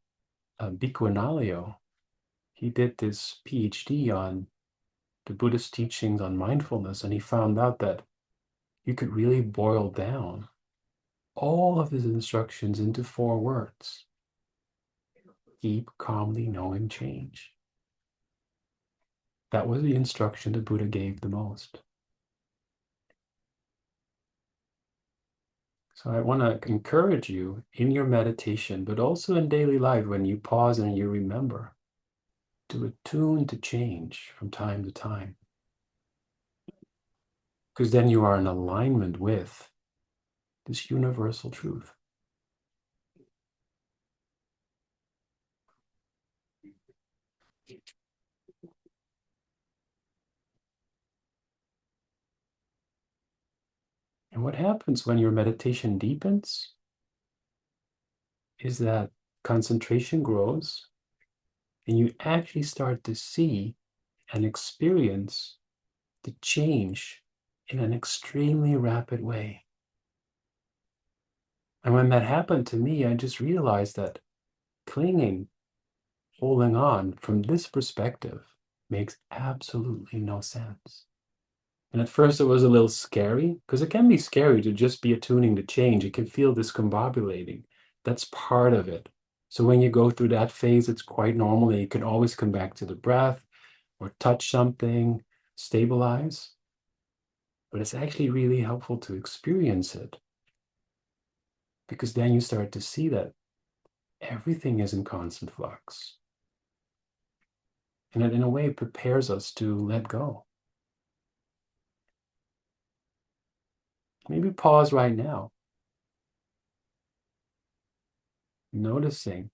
Bhikkhu, he did this PhD on the Buddhist teachings on mindfulness, and he found out that you could really boil down all of his instructions into 4 words. Keep calmly knowing change. That was the instruction the Buddha gave the most. So I want to encourage you in your meditation, but also in daily life when you pause and you remember to attune to change from time to time. Because then you are in alignment with this universal truth. And what happens when your meditation deepens is that concentration grows and you actually start to see and experience the change in an extremely rapid way. And when that happened to me, I just realized that clinging, holding on from this perspective makes absolutely no sense. And at first it was a little scary, because it can be scary to just be attuning to change. It can feel discombobulating. That's part of it. So when you go through that phase, it's quite normal that you can always come back to the breath or touch something, stabilize. But it's actually really helpful to experience it, because then you start to see that everything is in constant flux. And it, in a way, prepares us to let go. Maybe pause right now, noticing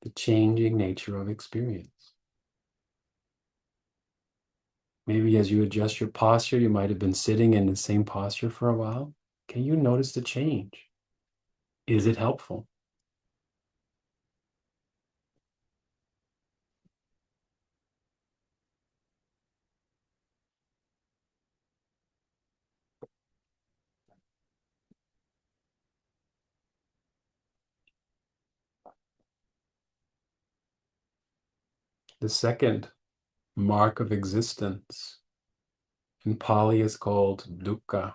the changing nature of experience. Maybe as you adjust your posture, you might have been sitting in the same posture for a while. Can you notice the change? Is it helpful? The second mark of existence in Pali is called dukkha.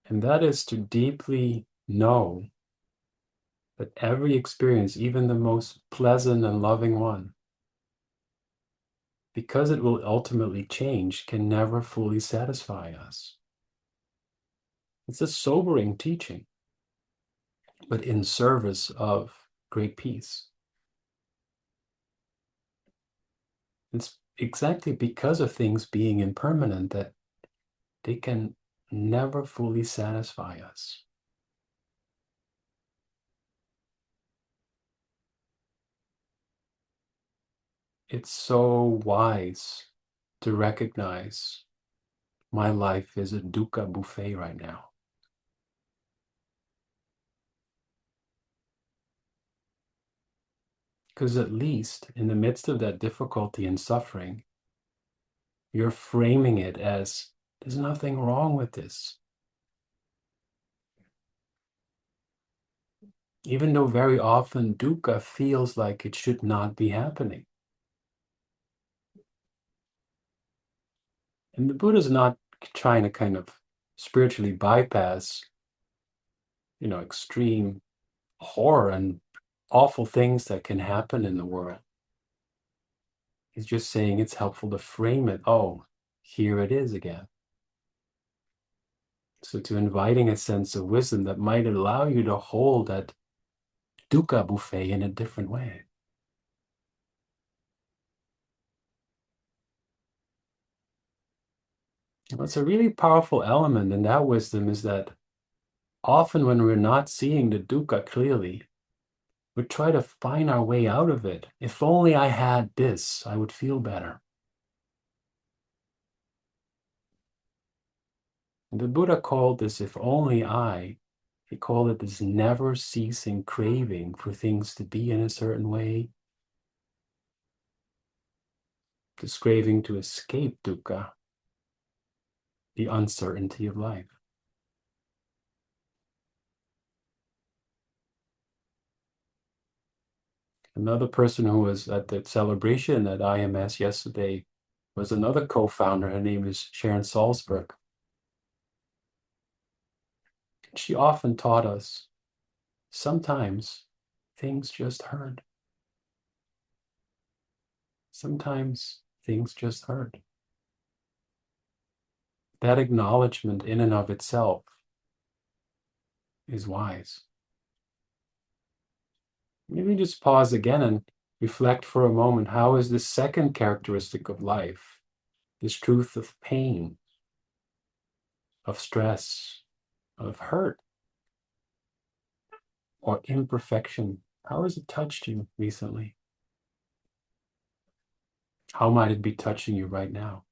And that is to deeply know that every experience, even the most pleasant and loving one, because it will ultimately change, can never fully satisfy us. It's a sobering teaching, but in service of great peace. It's exactly because of things being impermanent that they can never fully satisfy us. It's so wise to recognize my life is a dukkha buffet right now. Because at least in the midst of that difficulty and suffering, you're framing it as there's nothing wrong with this. Even though very often dukkha feels like it should not be happening. And the Buddha's not trying to kind of spiritually bypass, extreme horror and awful things that can happen in the world. He's just saying it's helpful to frame it. Oh, here it is again. So to inviting a sense of wisdom that might allow you to hold that dukkha buffet in a different way. What's a really powerful element in that wisdom is that often when we're not seeing the dukkha clearly, we try to find our way out of it. If only I had this, I would feel better. And the Buddha called this, if only I, he called it this never ceasing craving for things to be in a certain way, this craving to escape dukkha, the uncertainty of life. Another person who was at the celebration at IMS yesterday was another co-founder. Her name is Sharon Salzberg. She often taught us, sometimes things just hurt. Sometimes things just hurt. That acknowledgement in and of itself is wise. Maybe just pause again and reflect for a moment. How is this second characteristic of life, this truth of pain, of stress, of hurt, or imperfection? How has it touched you recently? How might it be touching you right now?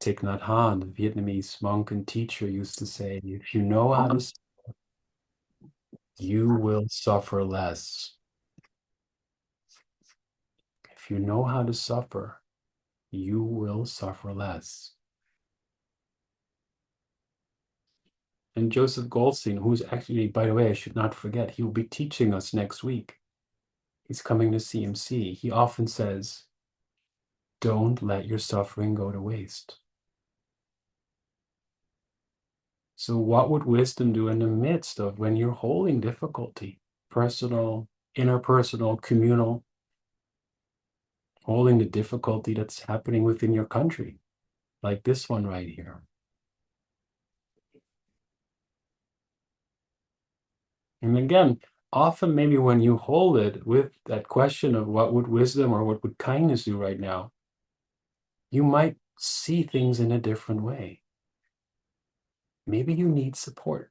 Thich Nhat Hanh, the Vietnamese monk and teacher, used to say, if you know how to, you will suffer less. If you know how to suffer, you will suffer less. And Joseph Goldstein, who's actually, by the way, I should not forget, he will be teaching us next week. He's coming to CMC. He often says, don't let your suffering go to waste. So what would wisdom do in the midst of when you're holding difficulty, personal, interpersonal, communal, holding the difficulty that's happening within your country, like this one right here? And again, often maybe when you hold it with that question of what would wisdom or what would kindness do right now, you might see things in a different way. Maybe you need support.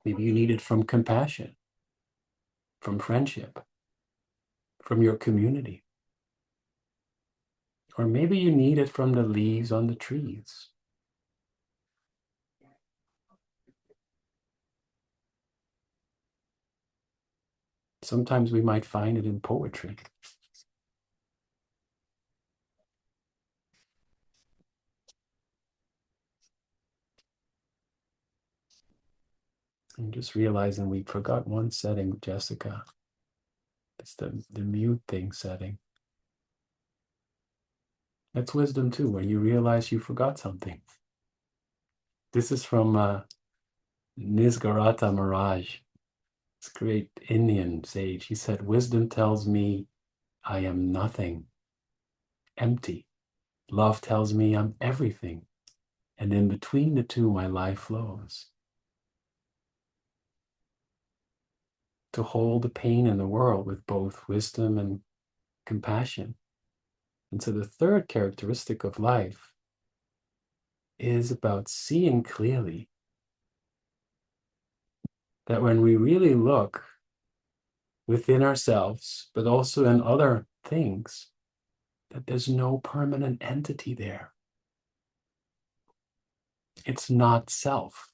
Maybe you need it from compassion, from friendship, from your community. Or maybe you need it from the leaves on the trees. Sometimes we might find it in poetry. I'm just realizing we forgot one setting, Jessica. It's the mute thing setting. That's wisdom too, when you realize you forgot something. This is from Nisargadatta Maharaj, this great Indian sage. He said, wisdom tells me I am nothing, empty. Love tells me I'm everything. And in between the two, my life flows. To hold the pain in the world with both wisdom and compassion. And so the third characteristic of life is about seeing clearly that when we really look within ourselves, but also in other things, that there's no permanent entity there. It's not self.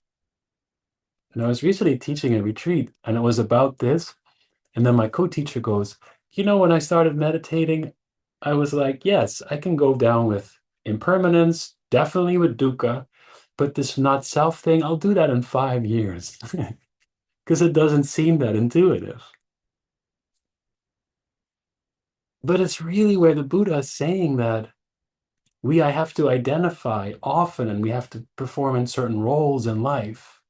And I was recently teaching a retreat, and it was about this. And then my co-teacher goes, when I started meditating, I was like, yes, I can go down with impermanence, definitely with dukkha, but this not self thing, I'll do that in 5 years because it doesn't seem that intuitive. But it's really where the Buddha is saying that I have to identify often, and we have to perform in certain roles in life,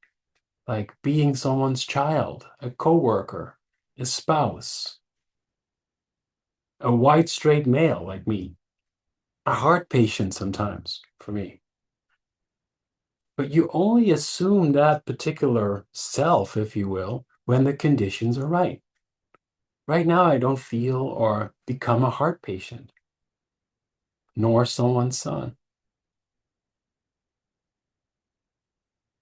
like being someone's child, a coworker, a spouse, a white straight male like me, a heart patient sometimes for me. But you only assume that particular self, if you will, when the conditions are right. Right now, I don't feel or become a heart patient, nor someone's son.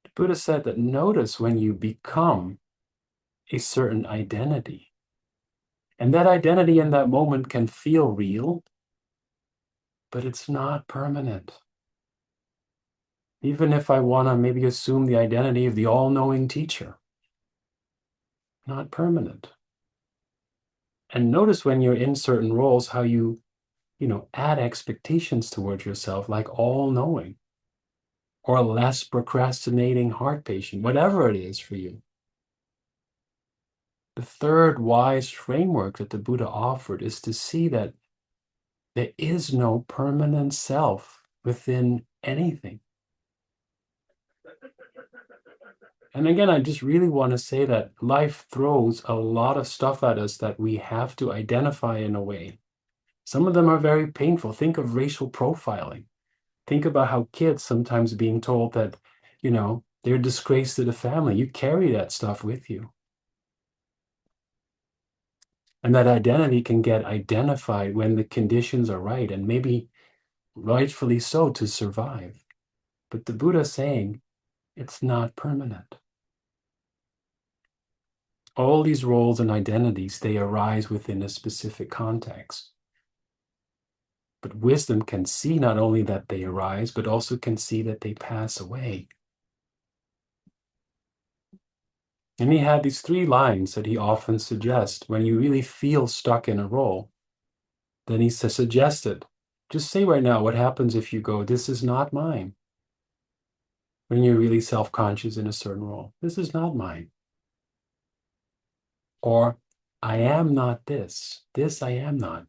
The Buddha said that notice when you become a certain identity. And that identity in that moment can feel real, but it's not permanent. Even if I want to maybe assume the identity of the all-knowing teacher, not permanent. And notice when you're in certain roles how you add expectations towards yourself, like all-knowing or a less procrastinating heart patient, whatever it is for you. The third wise framework that the Buddha offered is to see that there is no permanent self within anything. And again, I just really want to say that life throws a lot of stuff at us that we have to identify in a way. Some of them are very painful. Think of racial profiling. Think about how kids sometimes being told that, they're a disgrace to the family. You carry that stuff with you. And that identity can get identified when the conditions are right, and maybe rightfully so to survive. But the Buddha's saying it's not permanent. All these roles and identities, they arise within a specific context. But wisdom can see not only that they arise, but also can see that they pass away. And he had these 3 lines that he often suggests when you really feel stuck in a role. Then he suggested, just say right now what happens if you go, this is not mine. When you're really self-conscious in a certain role, this is not mine. Or I am not this. This I am not.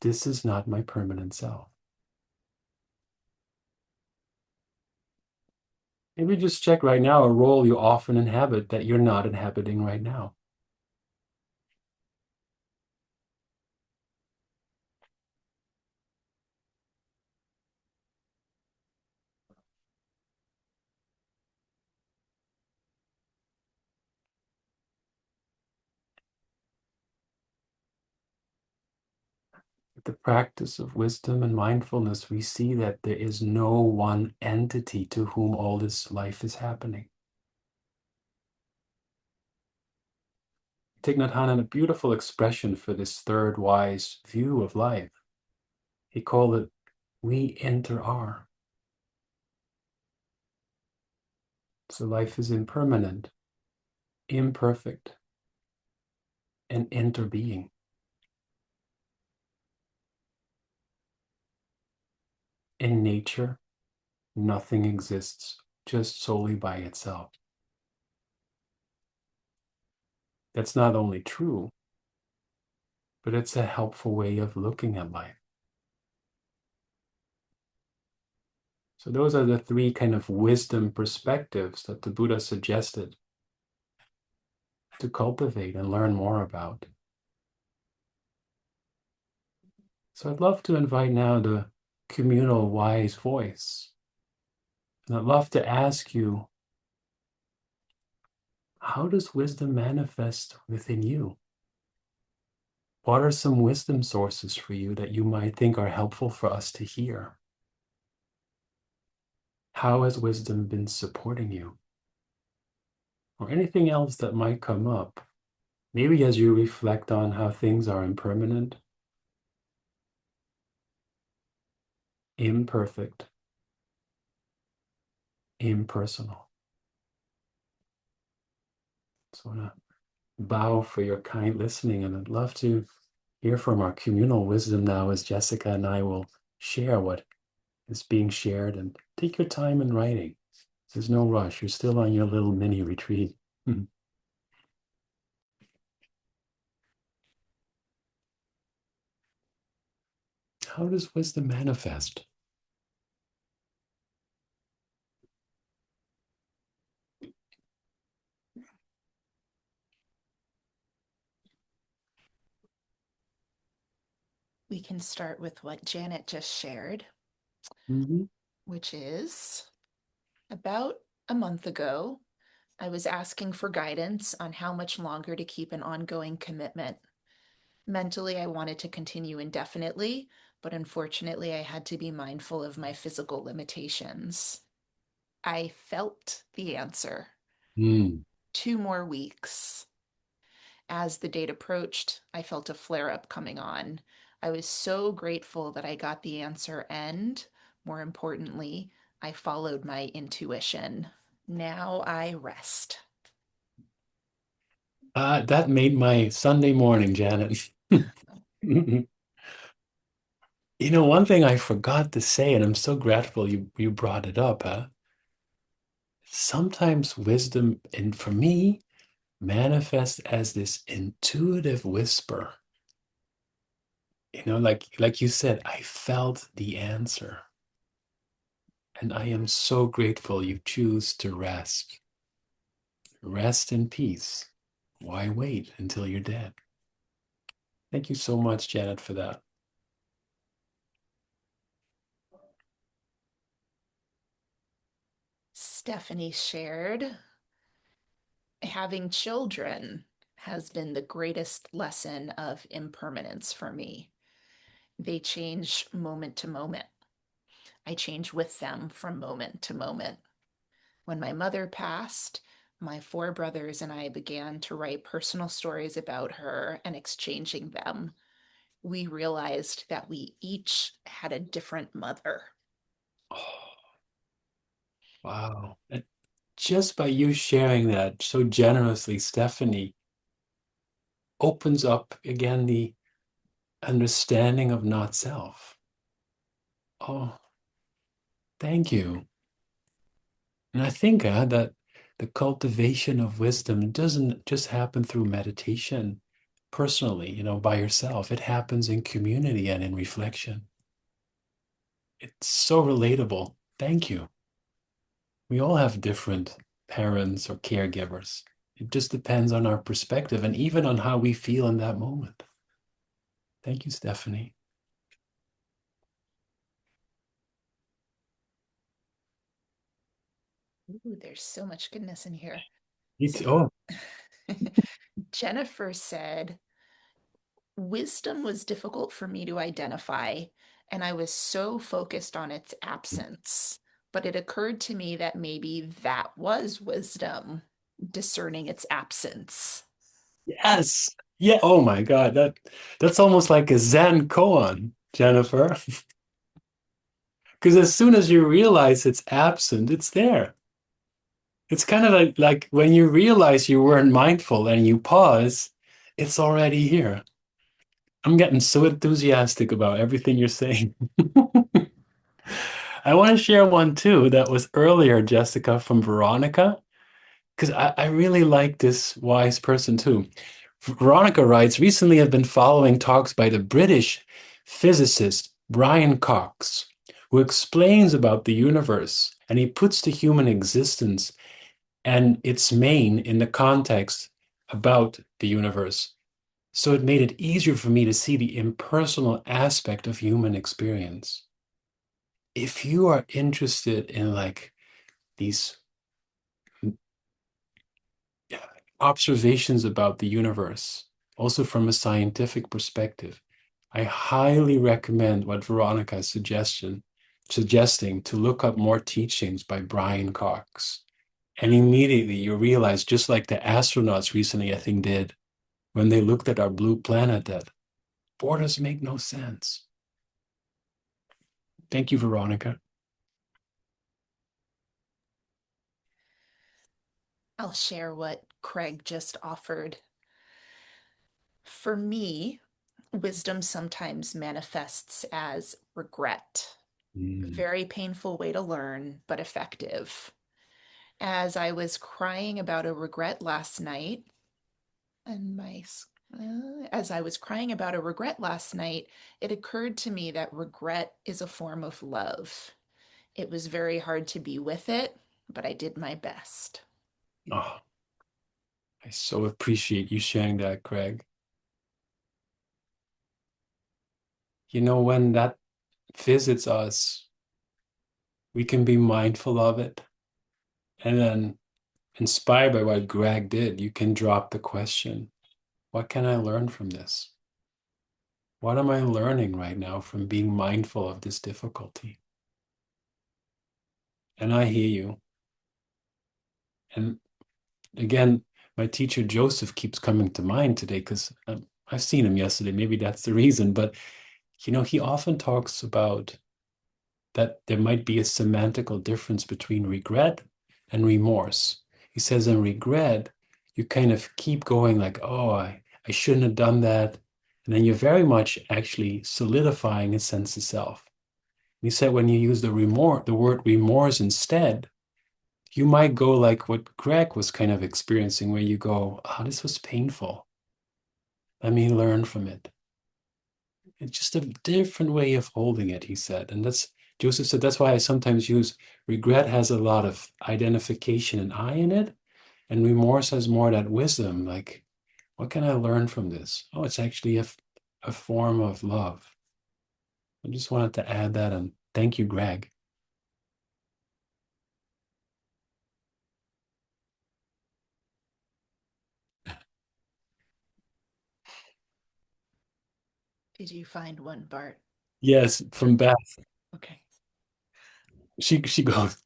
This is not my permanent self. Maybe just check right now a role you often inhabit that you're not inhabiting right now. With the practice of wisdom and mindfulness, we see that there is no one entity to whom all this life is happening. Thich Nhat Hanh had a beautiful expression for this third wise view of life. He called it, we enter are. So life is impermanent, imperfect, and interbeing. In nature, nothing exists just solely by itself. That's not only true, but it's a helpful way of looking at life. So those are the 3 kind of wisdom perspectives that the Buddha suggested to cultivate and learn more about. So I'd love to invite now the communal wise voice. And I'd love to ask you, how does wisdom manifest within you? What are some wisdom sources for you that you might think are helpful for us to hear? How has wisdom been supporting you? Or anything else that might come up, maybe as you reflect on how things are impermanent, imperfect, impersonal. So I want to bow for your kind listening, and I'd love to hear from our communal wisdom now as Jessica and I will share what is being shared, and take your time in writing. There's no rush. You're still on your little mini retreat. How does wisdom manifest? We can start with what Janet just shared, Mm-hmm. which is about a month ago, I was asking for guidance on how much longer to keep an ongoing commitment. Mentally, I wanted to continue indefinitely, but unfortunately, I had to be mindful of my physical limitations. I felt the answer. Mm. 2 more weeks. As the date approached, I felt a flare up coming on. I was so grateful that I got the answer, and more importantly, I followed my intuition. Now I rest. That made my Sunday morning, Janet. One thing I forgot to say, and I'm so grateful you brought it up, huh? Sometimes wisdom, and for me, manifests as this intuitive whisper. Like you said, I felt the answer. And I am so grateful you choose to rest. Rest in peace. Why wait until you're dead? Thank you so much, Janet, for that. Stephanie shared, having children has been the greatest lesson of impermanence for me. They change moment to moment. I change with them from moment to moment. When my mother passed, my four brothers and I began to write personal stories about her and exchanging them. We realized that we each had a different mother. Oh, wow. And just by you sharing that so generously, Stephanie, opens up again the understanding of not self. Oh, thank you. And I think that the cultivation of wisdom doesn't just happen through meditation personally, by yourself. It happens in community and in reflection. It's so relatable. Thank you. We all have different parents or caregivers. It just depends on our perspective and even on how we feel in that moment. Thank you, Stephanie. Ooh, there's so much goodness in here. Oh, Jennifer said, wisdom was difficult for me to identify, and I was so focused on its absence. But it occurred to me that maybe that was wisdom, discerning its absence. yes. Yeah. Oh my God. That's almost like a Zen koan, Jennifer. Because as soon as you realize it's absent, it's there. It's kind of like when you realize you weren't mindful and you pause, it's already here. I'm getting so enthusiastic about everything you're saying. I want to share one too that was earlier, Jessica, from Veronica, because I really like this wise person too. Veronica writes, recently I've been following talks by the British physicist Brian Cox, who explains about the universe and he puts the human existence and its main in the context about the universe. So it made it easier for me to see the impersonal aspect of human experience. If you are interested in like these observations about the universe, also from a scientific perspective, I highly recommend what Veronica is suggesting to look up more teachings by Brian Cox. And immediately you realize, just like the astronauts recently, I think, did, when they looked at our blue planet, that borders make no sense. Thank you, Veronica. I'll share what Craig just offered. For me, wisdom sometimes manifests as regret. Mm. Very painful way to learn, but effective. As I was crying about a regret last night, and as I was crying about a regret last night, it occurred to me that regret is a form of love. It was very hard to be with it, but I did my best. Oh, I so appreciate you sharing that, Craig. When that visits us, we can be mindful of it. And then, inspired by what Greg did, you can drop the question, what can I learn from this? What am I learning right now from being mindful of this difficulty? And I hear you. And again, my teacher Joseph keeps coming to mind today because I've seen him yesterday. Maybe that's the reason. But, he often talks about that there might be a semantical difference between regret and remorse. He says in regret, you kind of keep going like, oh, I shouldn't have done that. And then you're very much actually solidifying a sense of self. He said when you use the word remorse instead, you might go like what Greg was kind of experiencing, where you go, oh, this was painful. Let me learn from it. It's just a different way of holding it, he said. And Joseph said that's why I sometimes use regret has a lot of identification and I in it, and remorse has more that wisdom, like, what can I learn from this? Oh, it's actually a form of love. I just wanted to add that, and thank you, Greg. Did you find one, Bart? Yes, from Beth. Okay. She goes,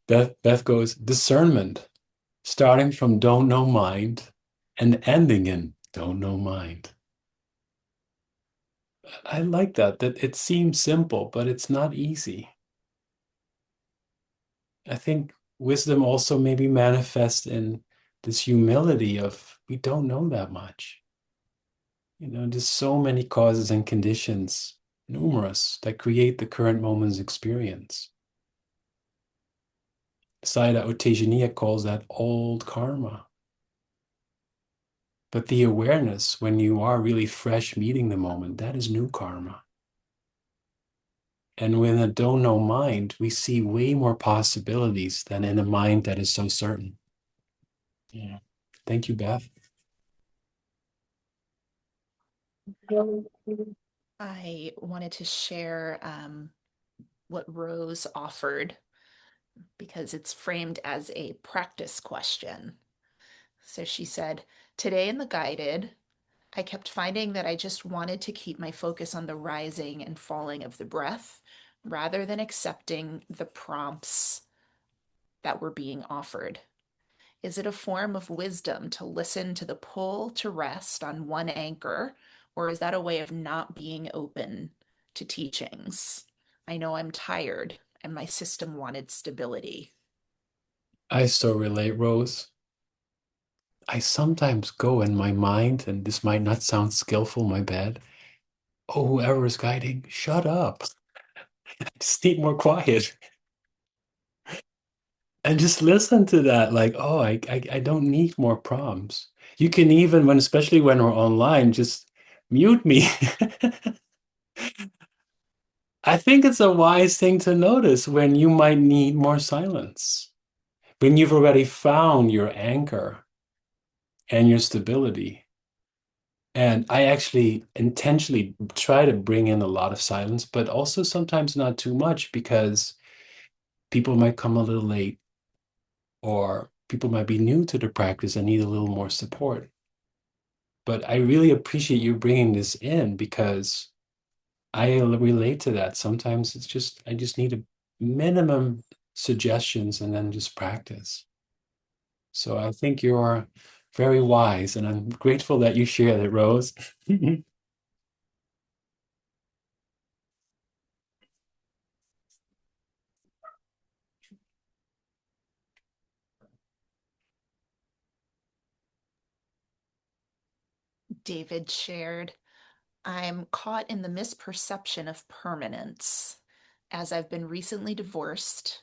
Beth goes, discernment, starting from don't know mind and ending in don't know mind. I like that it seems simple, but it's not easy. I think wisdom also maybe manifests in this humility of we don't know that much. There's so many causes and conditions, numerous, that create the current moment's experience. Sayadaw U Tejaniya calls that old karma. But the awareness, when you are really fresh meeting the moment, that is new karma. And with a don't know mind, we see way more possibilities than in a mind that is so certain. Yeah. Thank you, Beth. I wanted to share what Rose offered because it's framed as a practice question. So she said, today in the guided, I kept finding that I just wanted to keep my focus on the rising and falling of the breath rather than accepting the prompts that were being offered. Is it a form of wisdom to listen to the pull to rest on one anchor, or is that a way of not being open to teachings? I know I'm tired and my system wanted stability. I so relate, Rose. I sometimes go in my mind, and this might not sound skillful, my bad. Oh, whoever is guiding, shut up. I just need more quiet. And just listen to that. Like, oh, I don't need more prompts. You can even, especially when we're online, just mute me. I think it's a wise thing to notice when you might need more silence, when you've already found your anchor and your stability. And I actually intentionally try to bring in a lot of silence, but also sometimes not too much because people might come a little late or people might be new to the practice and need a little more support. But I really appreciate you bringing this in because I relate to that. Sometimes I just need a minimum suggestions and then just practice. So I think you're very wise, and I'm grateful that you shared it, Rose. David shared, I'm caught in the misperception of permanence as I've recently divorced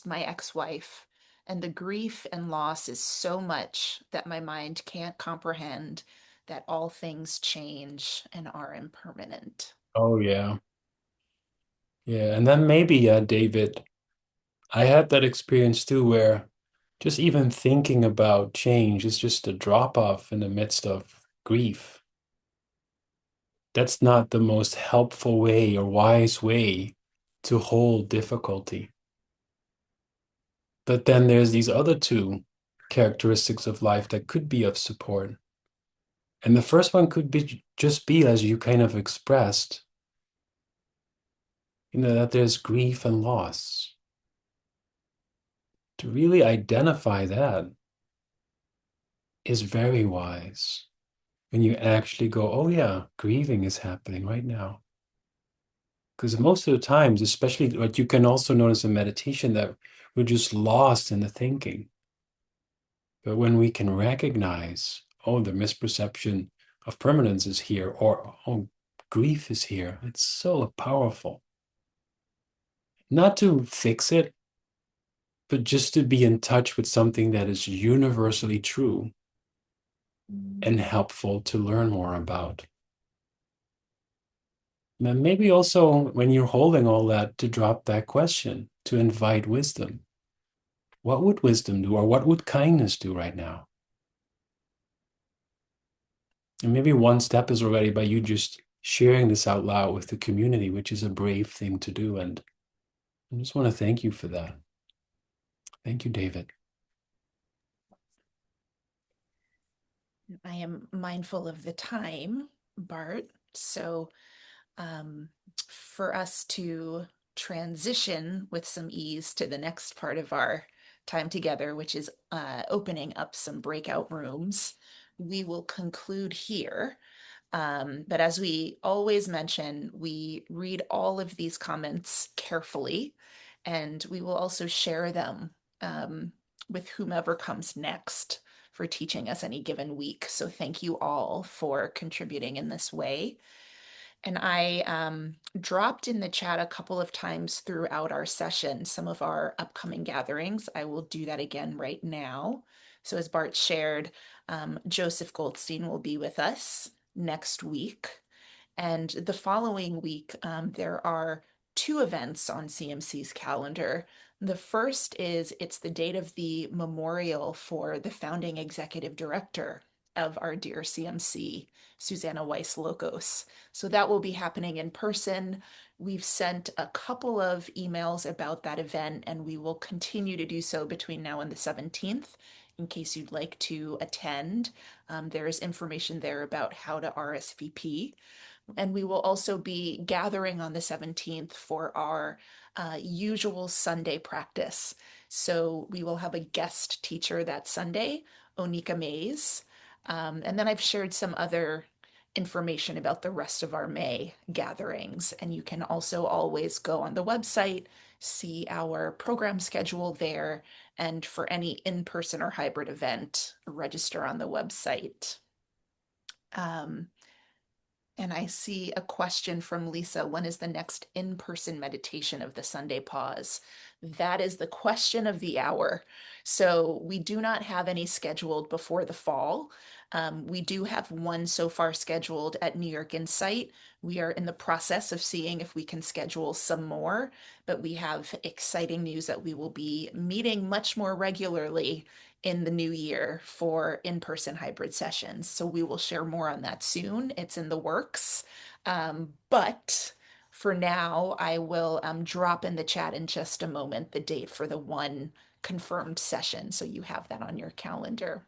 my ex-wife, and the grief and loss is so much that my mind can't comprehend that all things change and are impermanent. Oh yeah. Yeah. And then maybe, David, I had that experience too where just even thinking about change is just a drop off in the midst of grief. That's not the most helpful way or wise way to hold difficulty. But then there's these other two characteristics of life that could be of support. And the first one could be just be, as you kind of expressed, that there's grief and loss. To really identify that is very wise when you actually go, oh yeah, grieving is happening right now. Because most of the times, especially what you can also notice in meditation, that we're just lost in the thinking. But when we can recognize, oh, the misperception of permanence is here, or oh, grief is here, it's so powerful. Not to fix it, but just to be in touch with something that is universally true and helpful to learn more about. maybe also when you're holding all that, to drop that question, to invite wisdom. What would wisdom do, or what would kindness do right now? And maybe one step is already by you just sharing this out loud with the community, which is a brave thing to do. And I just want to thank you for that. Thank you, David. I am mindful of the time, Bart. So, um, for us to transition with some ease to the next part of our time together, which is opening up some breakout rooms, we will conclude here. But as we always mention, we read all of these comments carefully, and we will also share them with whomever comes next for teaching us any given week. So thank you all for contributing in this way. And I dropped in the chat a couple of times throughout our session some of our upcoming gatherings. I will do that again right now. So, as Bart shared, Joseph Goldstein will be with us next week. And the following week, there are two events on CMC's calendar. The first is it's the date of the memorial for the founding executive director of our dear CMC, Susanna Weiss Locos. So that will be happening in person. We've sent a couple of emails about that event, and we will continue to do so between now and the 17th in case you'd like to attend. There is information there about how to RSVP. And we will also be gathering on the 17th for our usual Sunday practice. So we will have a guest teacher that Sunday, Onika Mays. And then I've shared some other information about the rest of our May gatherings. And you can also always go on the website, see our program schedule there, and for any in-person or hybrid event, register on the website. Um, and I see a question from Lisa. When is the next in-person meditation of the Sunday pause? That is the question of the hour. So we do not have any scheduled before the fall. We do have one so far scheduled at New York Insight. We are in the process of seeing if we can schedule some more, but we have exciting news that we will be meeting much more regularly in the new year for in-person hybrid sessions. So we will share more on that soon. It's in the works. But for now, I will drop in the chat in just a moment the date for the one confirmed session. So you have that on your calendar.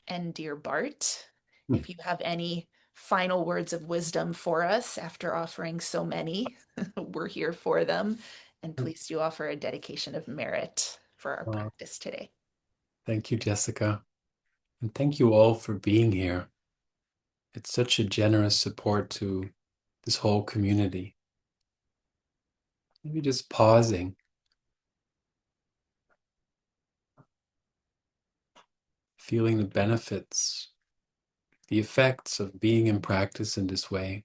And dear Bart, Hmm. if you have any final words of wisdom for us after offering so many, we're here for them. And please do offer a dedication of merit for our Well, practice today. thank you, Jessica. And thank you all for being here. It's such a generous support to this whole community. Maybe just pausing, feeling the benefits, the effects of being in practice in this way.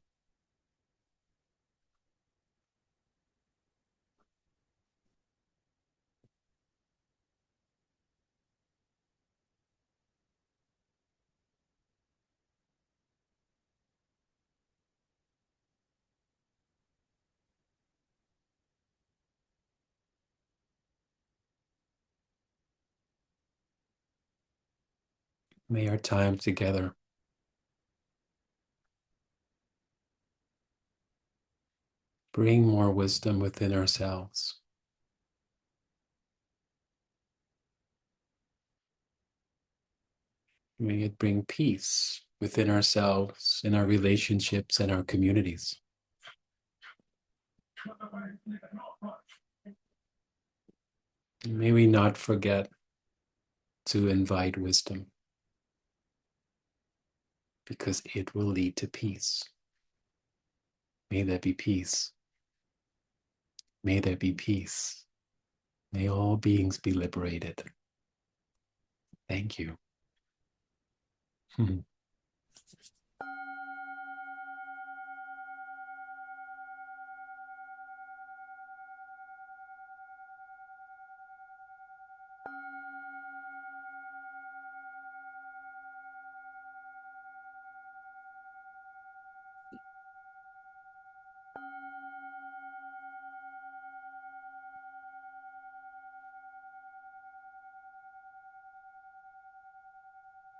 May our time together bring more wisdom within ourselves. May it bring peace within ourselves, in our relationships, and our communities. May we not forget to invite wisdom, because it will lead to peace. May there be peace. May there be peace. May all beings be liberated. Thank you.